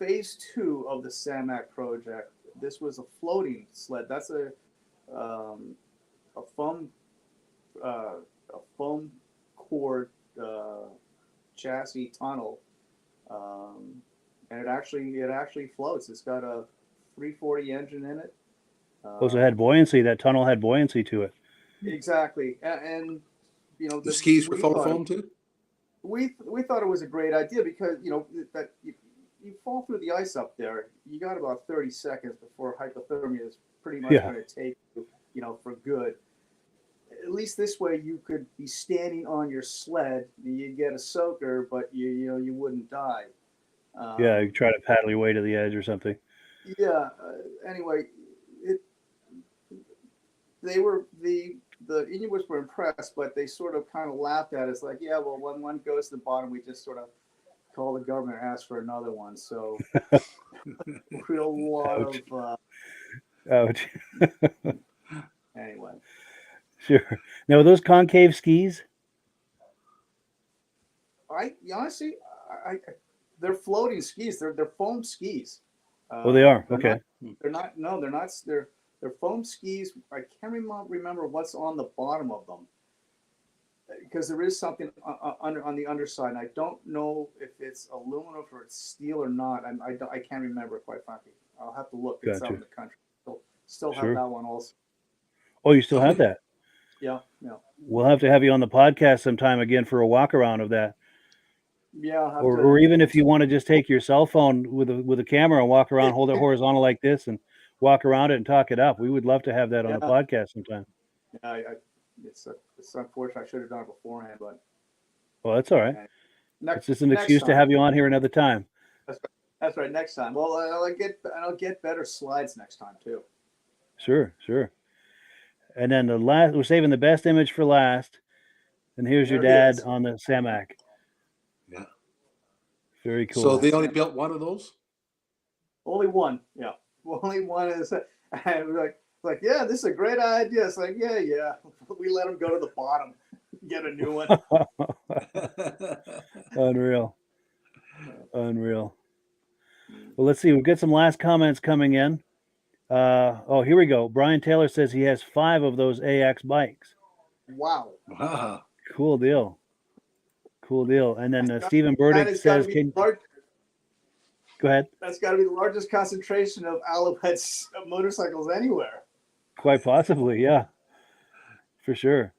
phase 2 of the SAMAC project. This was a floating sled. That's a foam core chassis tunnel, and it actually floats. It's got a 340 engine in it. Also had buoyancy. That tunnel had buoyancy to it. Exactly, and the skis were foam too. We thought it was a great idea because you fall through the ice up there, you got about 30 seconds before hypothermia is pretty much Yeah. going to take you, for good. At least this way you could be standing on your sled and you get a soaker, but you wouldn't die. Yeah, you try to paddle your way to the edge or something. Yeah. Anyway, the Inuits were impressed, but they sort of kind of laughed at us, like, yeah, well, when one goes to the bottom, we just sort of call the government and ask for another one. So, real lot Ouch. of Ouch. anyway. Sure. Now, are those concave skis? Honestly, they're floating skis. They're foam skis. Oh, they are. Okay. They're not. No, they're not. They're foam skis. I can't remember what's on the bottom of them, because there is something on the underside. And I don't know if it's aluminum or it's steel or not. I can't remember, quite frankly. I'll have to look. It's out Gotcha. in the country. Still have Sure. that one also. Oh, you still have that? Yeah. We'll have to have you on the podcast sometime again for a walk around of that. Yeah. I'll have Or even if you want to just take your cell phone with a camera and walk around, hold it horizontal like this and walk around it and talk it up. We would love to have that on the podcast sometime. Yeah, it's unfortunate. I should have done it beforehand, but Well, that's all right. It's just an excuse to time. have you on here another time. That's right. Next time. Well, I'll get better slides next time too. Sure. And then we're saving the best image for last. And here's your There he dad is. on the Samac. Yeah. Very cool. So they only built one of those? Only one. Yeah. Only one is. And we're like, yeah, this is a great idea. It's like, yeah. We let him go to the bottom, get a new one. Unreal. Well, let's see. We've got some last comments coming in. Here we go. Brian Taylor says he has 5 of those AX bikes. Wow. Cool deal. And then Stephen Burdick says, go ahead. That's got to be the largest concentration of Alouette motorcycles anywhere. Quite possibly, yeah, for sure.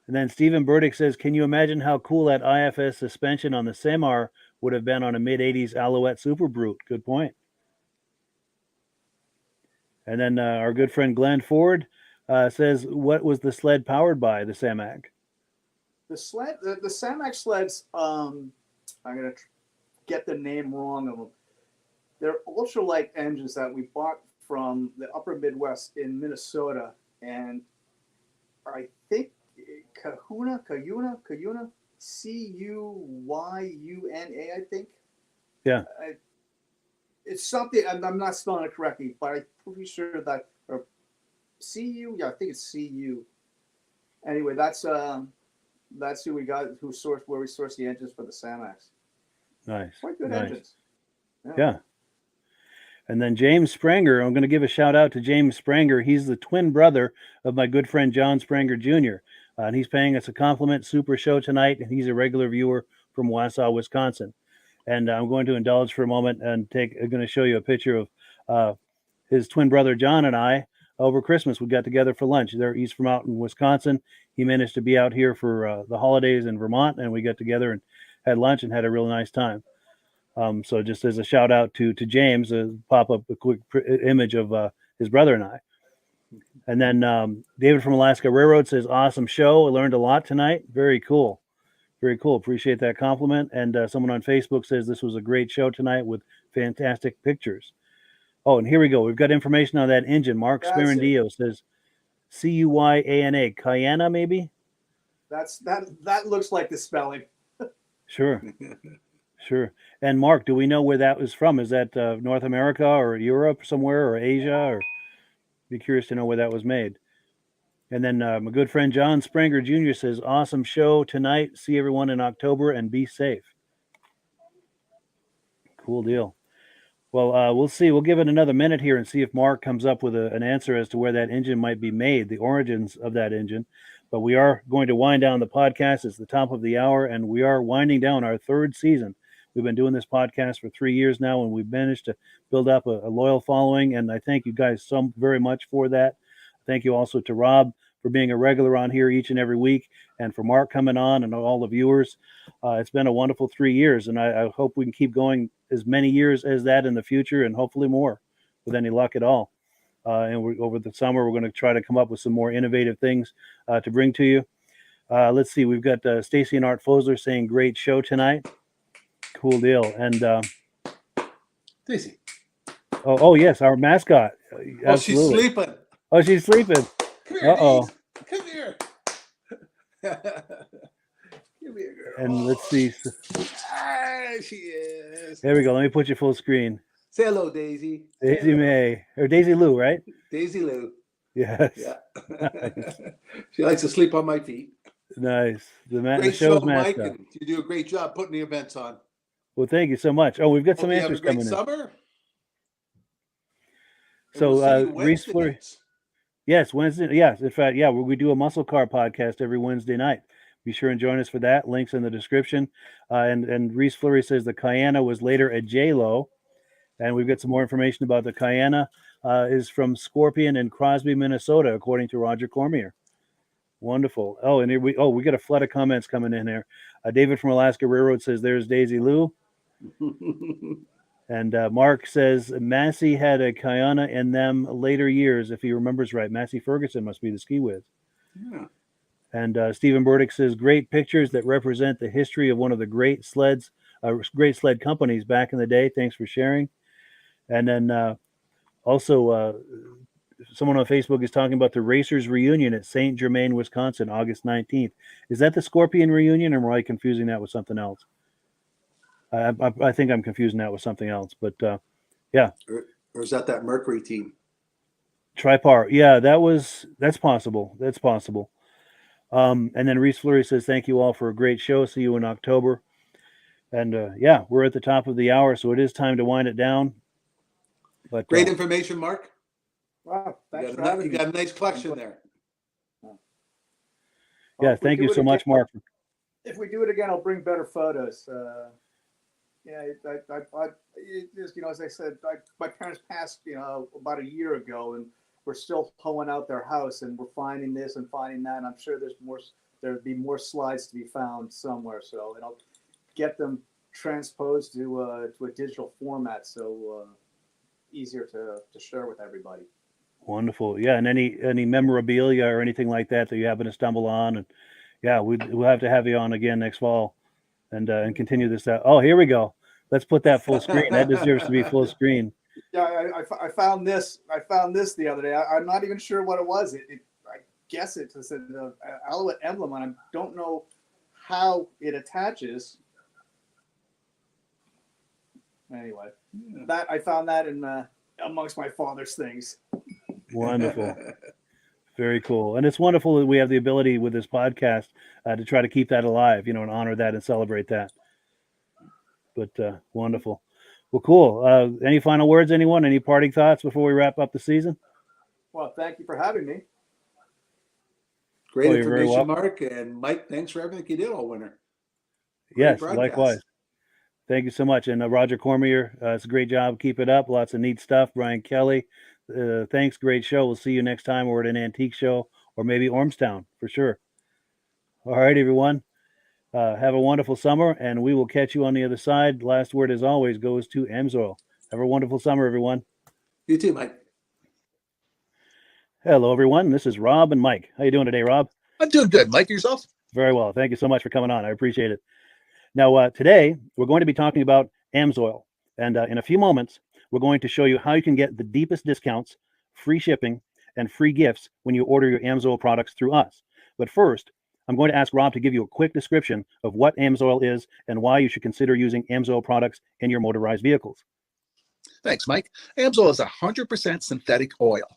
And then Stephen Burdick says, can you imagine how cool that IFS suspension on the Semar would have been on a mid-'80s Alouette Super Brute? Good point. And then our good friend Glenn Ford says, what was the sled powered by, the Samac? The Samac sleds, I'm going to get the name wrong of them. They're ultralight engines that we bought from the upper Midwest in Minnesota. And I think Cuyuna, Cuyuna, Cuyuna, I think. Yeah. It's something, I'm not spelling it correctly, but I'm pretty sure that, or CU, yeah, I think it's CU. Anyway, that's who we got, where we sourced the engines for the Samacs. Nice. Quite good nice. engines. Yeah. And then James Spranger, I'm going to give a shout out to James Spranger. He's the twin brother of my good friend John Spranger Jr. And he's paying us a compliment super show tonight. And he's a regular viewer from Wausau, Wisconsin. And I'm going to indulge for a moment and I'm going to show you a picture of his twin brother John and I over Christmas. We got together for lunch. He's from out in Wisconsin. He managed to be out here for the holidays in Vermont, and we got together and had lunch and had a real nice time. So just as a shout out to James, pop up a quick image of his brother and I. And then David from Alaska Railroad says, awesome show. I learned a lot tonight. Very cool. Appreciate that compliment. And someone on Facebook says this was a great show tonight with fantastic pictures. Oh, and here we go. We've got information on that engine. Mark Smerendillo says Cuyana, Cayana maybe? That looks like the spelling. Sure. And Mark, do we know where that was from? Is that North America or Europe somewhere or Asia? Or be curious to know where that was made. And then my good friend John Spranger Jr. says, awesome show tonight. See everyone in October and be safe. Cool deal. Well, we'll see. We'll give it another minute here and see if Mark comes up with an answer as to where that engine might be made, the origins of that engine. But we are going to wind down the podcast. It's the top of the hour, and we are winding down our 3rd season. We've been doing this podcast for 3 years now, and we've managed to build up a loyal following, and I thank you guys so very much for that. Thank you also to Rob for being a regular on here each and every week. and for Mark coming on and all the viewers. It's been a wonderful 3 years, and I hope we can keep going as many years as that in the future, and hopefully more, with any luck at all. And over the summer, we're going to try to come up with some more innovative things to bring to you. Let's see, we've got Stacy and Art Fosler saying great show tonight. Cool deal. And Stacy. Oh yes, our mascot. Oh, she's sleeping. Oh, she's sleeping. Come here, Uh-oh. Come here. Give me a girl. And let's see. She is. There we go. Let me put you full screen. Say hello, Daisy. Daisy May. Or Daisy Lou, right? Daisy Lou. Yes. Yeah. She likes to sleep on my feet. Nice. The Great show's show, Mike. mascot. And you do a great job putting the events on. Well, thank you so much. Oh, we've got some Hope you answers have a great coming in. summer. So, We'll see you Reese Wednesday Fleury. nights. Yes, Wednesday. Yes, in fact, yeah, we do a muscle car podcast every Wednesday night. Be sure and join us for that. Links in the description. And Reese Fleury says the Cayenne was later a J-Lo. And we've got some more information about the Cayenne. Is from Scorpion in Crosby, Minnesota, according to Roger Cormier. Wonderful. Oh, and here we got a flood of comments coming in here. David from Alaska Railroad says there's Daisy Lou. And Mark says Massey had a Cayenne in them later years, if he remembers right. Massey Ferguson must be the ski whiz. Yeah. And Stephen Burdick says great pictures that represent the history of one of the great sled companies back in the day. Thanks for sharing. And then also someone on Facebook is talking about the Racers reunion at St. Germain, Wisconsin, August 19th. Is that the Scorpion reunion, or am I confusing that with something else? I think I'm confusing that with something else, but yeah. Or is that Mercury team? Tripar. Yeah, that's possible. That's possible. And then Reese Fleury says, thank you all for a great show. See you in October. And yeah, we're at the top of the hour, so it is time to wind it down. But great information, Mark. Wow, thanks You for having me. got a nice collection there. Yeah, thank you so much, Mark. If we do it again, I'll bring better photos. Yeah, as I said, my parents passed, about a year ago, and we're still pulling out their house, and we're finding this and finding that. And I'm sure there'd be more slides to be found somewhere. So, and I'll get them transposed to a digital format, so easier to share with everybody. Wonderful. Yeah, and any memorabilia or anything like that you happen to stumble on, and yeah, we'll have to have you on again next fall, and continue this out. Oh, here we go. Let's put that full screen. That deserves to be full screen. Yeah, I found this. I found this the other day. I'm not even sure what it was. I guess it's an Alouette emblem, and I don't know how it attaches. Anyway, that I found that in amongst my father's things. Wonderful. Very cool. And it's wonderful that we have the ability with this podcast to try to keep that alive, and honor that and celebrate that. But wonderful. Well, cool. Any final words, anyone? Any parting thoughts before we wrap up the season? Well, thank you for having me. Great information, Mark. And Mike, thanks for everything you did all winter. Yes, likewise. Thank you so much. And Roger Cormier, it's a great job. Keep it up. Lots of neat stuff. Brian Kelly, thanks. Great show. We'll see you next time. We're at an antique show, or maybe Ormstown for sure. All right, everyone. Have a wonderful summer, and we will catch you on the other side. Last word, as always, goes to Amsoil. Have a wonderful summer, everyone. You too, Mike. Hello, everyone. This is Rob and Mike. How you doing today, Rob? I'm doing good. Mike, yourself? Very well. Thank you so much for coming on. I appreciate it. Now, today, we're going to be talking about Amsoil. And in a few moments, we're going to show you how you can get the deepest discounts, free shipping, and free gifts when you order your Amsoil products through us. But first, I'm going to ask Rob to give you a quick description of what Amsoil is and why you should consider using Amsoil products in your motorized vehicles. Thanks, Mike. Amsoil is 100% synthetic oil.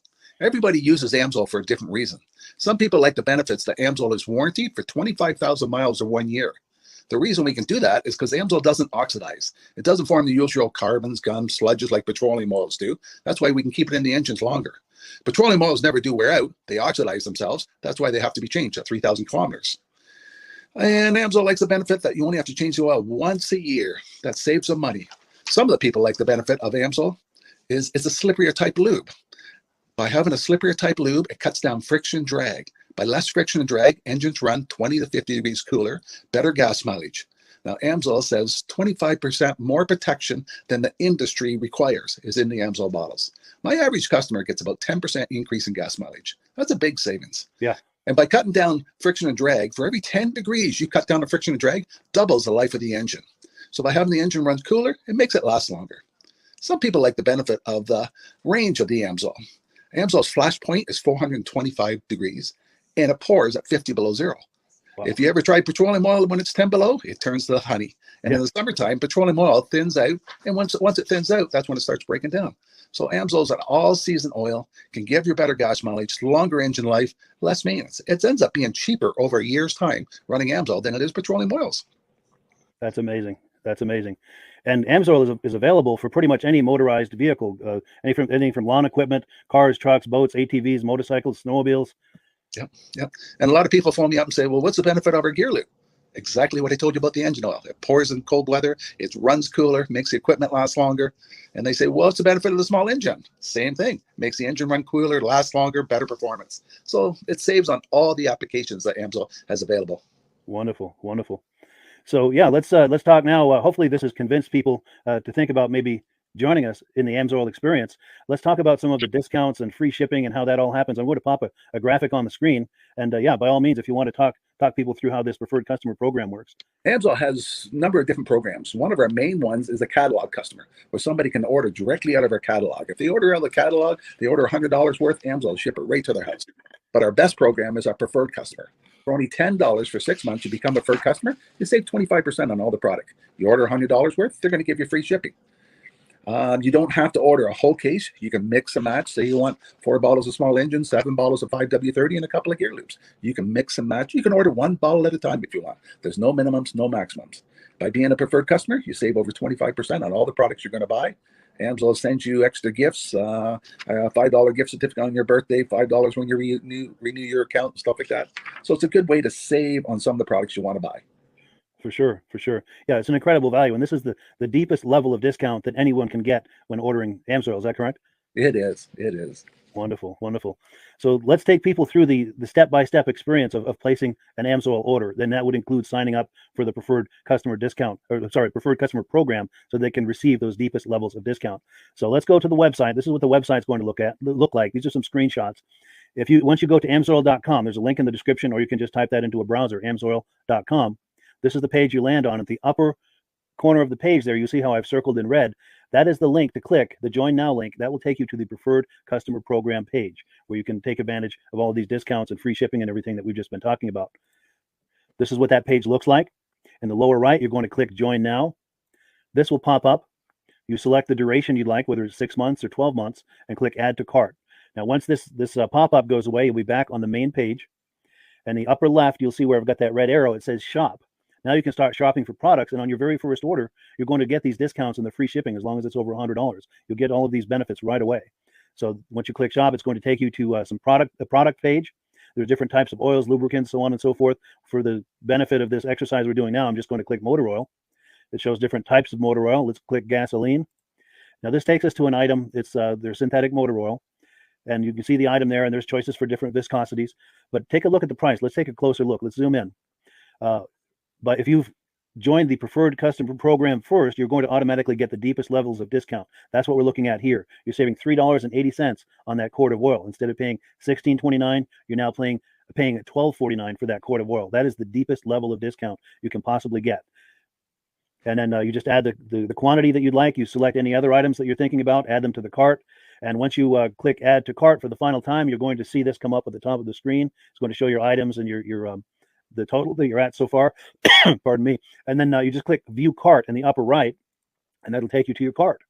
Everybody uses Amsoil for a different reason. Some people like the benefits that Amsoil is warranted for 25,000 miles or 1 year. The reason we can do that is because Amsoil doesn't oxidize. It doesn't form the usual carbons, gums, sludges like petroleum oils do. That's why we can keep it in the engines longer. Petroleum oils never do wear out. They oxidize themselves. That's why they have to be changed at 3,000 kilometers. And Amsoil likes the benefit that you only have to change the oil once a year. That saves them money. Some of the people like the benefit of Amsoil is it's a slipperier type lube. By having a slipperier type lube, it cuts down friction drag. By less friction and drag, engines run 20 to 50 degrees cooler, better gas mileage. Now, AMSOIL says 25% more protection than the industry requires is in the AMSOIL bottles. My average customer gets about 10% increase in gas mileage. That's a big savings. Yeah. And by cutting down friction and drag, for every 10 degrees you cut down the friction and drag, doubles the life of the engine. So by having the engine run cooler, it makes it last longer. Some people like the benefit of the range of the AMSOIL. AMSOIL's flash point is 425 degrees, and it pours at 50 below zero. Wow. If you ever try petroleum oil when it's 10 below, it turns to honey. And in the summertime, petroleum oil thins out. And once it thins out, that's when it starts breaking down. So AMSOIL's an all-season oil, can give you better gas mileage, longer engine life, less maintenance. It ends up being cheaper over a year's time running AMSOIL than it is petroleum oils. That's amazing. That's amazing. And AMSOIL is available for pretty much any motorized vehicle, anything from lawn equipment, cars, trucks, boats, ATVs, motorcycles, snowmobiles. Yep. And a lot of people phone me up and say, well, what's the benefit of our gear loop? Exactly what I told you about the engine oil. It pours in cold weather, it runs cooler, makes the equipment last longer. And they say, well, what's the benefit of the small engine? Same thing. Makes the engine run cooler, last longer, better performance. So it saves on all the applications that AMSOIL has available. Wonderful, wonderful. So yeah, let's talk now. Hopefully this has convinced people to think about maybe joining us in the AMSOIL experience. Let's talk about some of the discounts and free shipping and how that all happens. I'm going to pop a graphic on the screen. And yeah, by all means, if you want to talk people through how this preferred customer program works. AMSOIL has a number of different programs. One of our main ones is a catalog customer, where somebody can order directly out of our catalog. If they order out of the catalog, they order $100 worth, AMSOIL will ship it right to their house. But our best program is our preferred customer. For only $10 for 6 months, you become a preferred customer, you save 25% on all the product. You order $100 worth, they're going to give you free shipping. You don't have to order a whole case. You can mix and match. Say you want 4 bottles of small engine, 7 bottles of 5W30, and a couple of gear loops. You can mix and match. You can order 1 bottle at a time if you want. There's no minimums, no maximums. By being a preferred customer, you save over 25% on all the products you're going to buy. AMSOIL sends you extra gifts, a $5 gift certificate on your birthday, $5 when you renew your account, and stuff like that. So it's a good way to save on some of the products you want to buy. For sure. Yeah, it's an incredible value. And this is the deepest level of discount that anyone can get when ordering AMSOIL. Is that correct? It is. Wonderful. So let's take people through the step-by-step experience of placing an AMSOIL order. Then that would include signing up for the preferred customer preferred customer program, so they can receive those deepest levels of discount. So let's go to the website. This is what the website's going to look like. These are some screenshots. Once you go to amsoil.com, there's a link in the description, or you can just type that into a browser, amsoil.com. This is the page you land on. At the upper corner of the page there, you see how I've circled in red. That is the link to click, the Join Now link. That will take you to the Preferred Customer Program page, where you can take advantage of all of these discounts and free shipping and everything that we've just been talking about. This is what that page looks like. In the lower right, you're going to click Join Now. This will pop up. You select the duration you'd like, whether it's 6 months or 12 months, and click Add to Cart. Now, once this pop-up goes away, you'll be back on the main page. And the upper left, you'll see where I've got that red arrow. It says Shop. Now you can start shopping for products, and on your very first order, you're going to get these discounts and the free shipping as long as it's over $100. You'll get all of these benefits right away. So once you click Shop, it's going to take you to the product page. There's different types of oils, lubricants, so on and so forth. For the benefit of this exercise we're doing now, I'm just going to click motor oil. It shows different types of motor oil. Let's click gasoline. Now this takes us to an item. It's their synthetic motor oil. And you can see the item there, and there's choices for different viscosities. But take a look at the price. Let's take a closer look. Let's zoom in. But if you've joined the preferred customer program first, you're going to automatically get the deepest levels of discount. That's what we're looking at here. You're saving $3.80 on that quart of oil. Instead of paying $16.29, you're now paying $12.49 for that quart of oil. That is the deepest level of discount you can possibly get. And then you just add the quantity that you'd like. You select any other items that you're thinking about, add them to the cart. And once you click Add to Cart for the final time, you're going to see this come up at the top of the screen. It's going to show your items and your the total that you're at so far. Pardon me. And then you just click View Cart in the upper right, and that'll take you to your cart.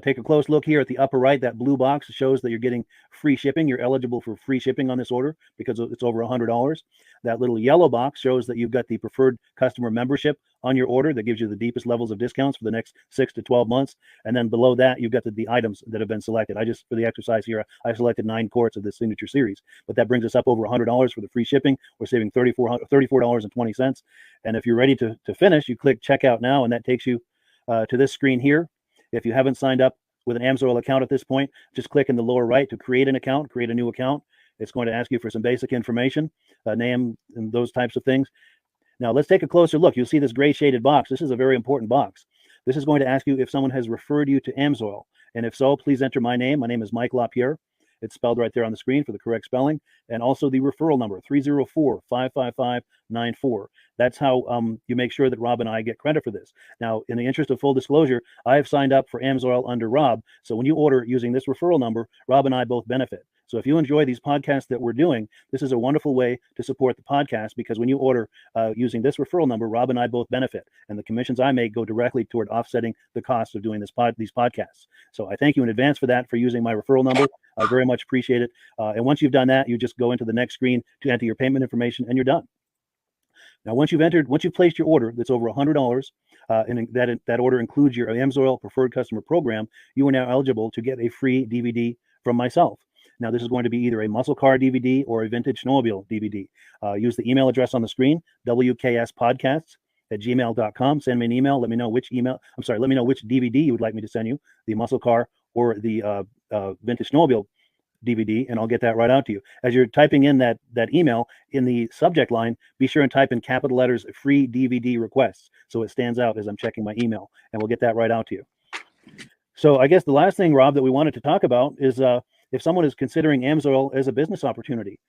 Take a close look here at the upper right. That blue box shows that you're getting free shipping. You're eligible for free shipping on this order because it's over $100. That little yellow box shows that you've got the preferred customer membership on your order that gives you the deepest levels of discounts for the next 6 to 12 months. And then below that, you've got the items that have been selected. For the exercise here, I selected 9 quarts of the Signature Series, but that brings us up over $100 for the free shipping. We're saving $34.20. And if you're ready to finish, you click Checkout Now, and that takes you to this screen here. If you haven't signed up with an AMSOIL account at this point, just click in the lower right to create an account, create a new account. It's going to ask you for some basic information, name and those types of things. Now let's take a closer look. You'll see this gray shaded box. This is a very important box. This is going to ask you if someone has referred you to AMSOIL. And if so, please enter my name. My name is Mike LaPierre. It's spelled right there on the screen for the correct spelling. And also the referral number, 304-555-94. That's how you make sure that Rob and I get credit for this. Now, in the interest of full disclosure, I have signed up for AMSOIL under Rob. So when you order using this referral number, Rob and I both benefit. So if you enjoy these podcasts that we're doing, this is a wonderful way to support the podcast, because when you order using this referral number, Rob and I both benefit. And the commissions I make go directly toward offsetting the cost of doing these podcasts. So I thank you in advance for that, for using my referral number. I very much appreciate it. And once you've done that, you just go into the next screen to enter your payment information, and you're done. Now, once you've placed your order that's over $100, and that order includes your AMSOIL Preferred Customer Program, you are now eligible to get a free DVD from myself. Now, this is going to be either a muscle car DVD or a vintage snowmobile DVD. Use the email address on the screen, wkspodcasts@gmail.com. Send me an email. Let me know which DVD you would like me to send you, the muscle car or the vintage snowmobile DVD, and I'll get that right out to you. As you're typing in that email, in the subject line, be sure and type in capital letters, free DVD requests, so it stands out as I'm checking my email, and we'll get that right out to you. So I guess the last thing, Rob, that we wanted to talk about is if someone is considering AMSOIL as a business opportunity.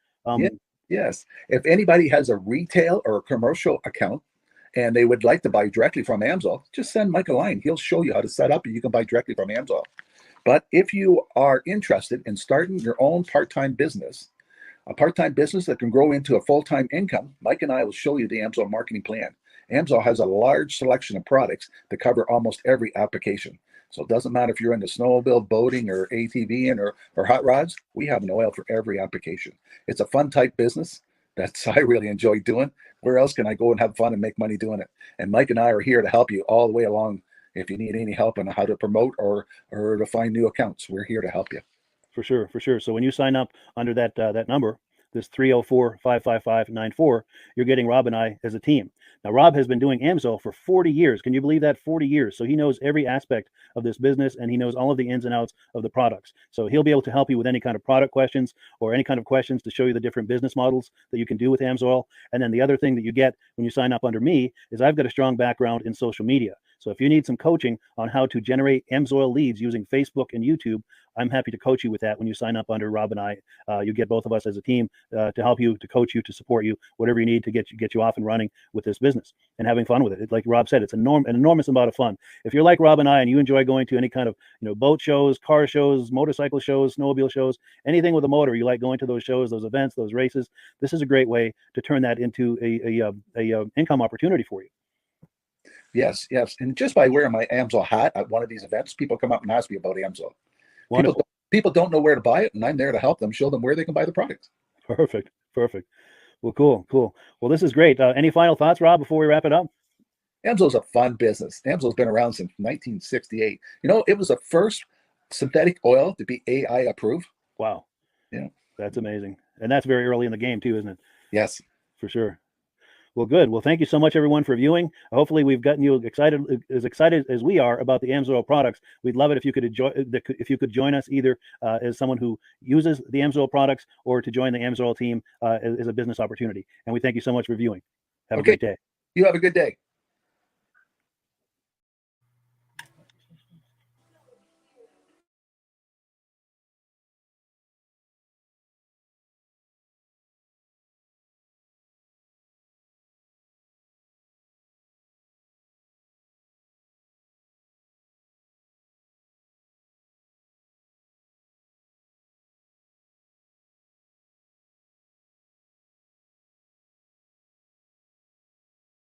Yes. If anybody has a retail or a commercial account and they would like to buy directly from AMSOIL, just send Mike a line. He'll show you how to set up, and you can buy directly from AMSOIL. But if you are interested in starting your own part-time business, a part-time business that can grow into a full-time income, Mike and I will show you the AMSOIL marketing plan. AMSOIL has a large selection of products that cover almost every application. So it doesn't matter if you're into snowmobile, boating, or ATVing, or hot rods. We have an oil for every application. It's a fun type business that's I really enjoy doing. Where else can I go and have fun and make money doing it? And Mike and I are here to help you all the way along. If you need any help on how to promote or to find new accounts, we're here to help you. For sure. So when you sign up under that number, this 304-555-94, you're getting Rob and I as a team. Now, Rob has been doing AMSOIL for 40 years. Can you believe that? 40 years. So he knows every aspect of this business, and he knows all of the ins and outs of the products. So he'll be able to help you with any kind of product questions or any kind of questions to show you the different business models that you can do with AMSOIL. And then the other thing that you get when you sign up under me is I've got a strong background in social media. So if you need some coaching on how to generate AMSOIL leads using Facebook and YouTube, I'm happy to coach you with that when you sign up under Rob and I. You get both of us as a team to help you, to coach you, to support you, whatever you need to get you off and running with this business and having fun with it. Like Rob said, it's an enormous amount of fun. If you're like Rob and I and you enjoy going to any kind of boat shows, car shows, motorcycle shows, snowmobile shows, anything with a motor, you like going to those shows, those events, those races, this is a great way to turn that into a income opportunity for you. Yes. And just by wearing my AMSOIL hat at one of these events, people come up and ask me about AMSOIL. People don't know where to buy it, and I'm there to help them, show them where they can buy the product. Perfect. Well, cool. Well, this is great. Any final thoughts, Rob, before we wrap it up? AMSOIL's a fun business. AMSOIL's been around since 1968. It was the first synthetic oil to be AI approved. Wow. Yeah. That's amazing. And that's very early in the game too, isn't it? Yes. For sure. Well, good. Well, thank you so much, everyone, for viewing. Hopefully, we've gotten you excited as we are about the AMSOIL products. We'd love it if you could join us either as someone who uses the AMSOIL products or to join the AMSOIL team as a business opportunity. And we thank you so much for viewing. Have a great day. You have a good day.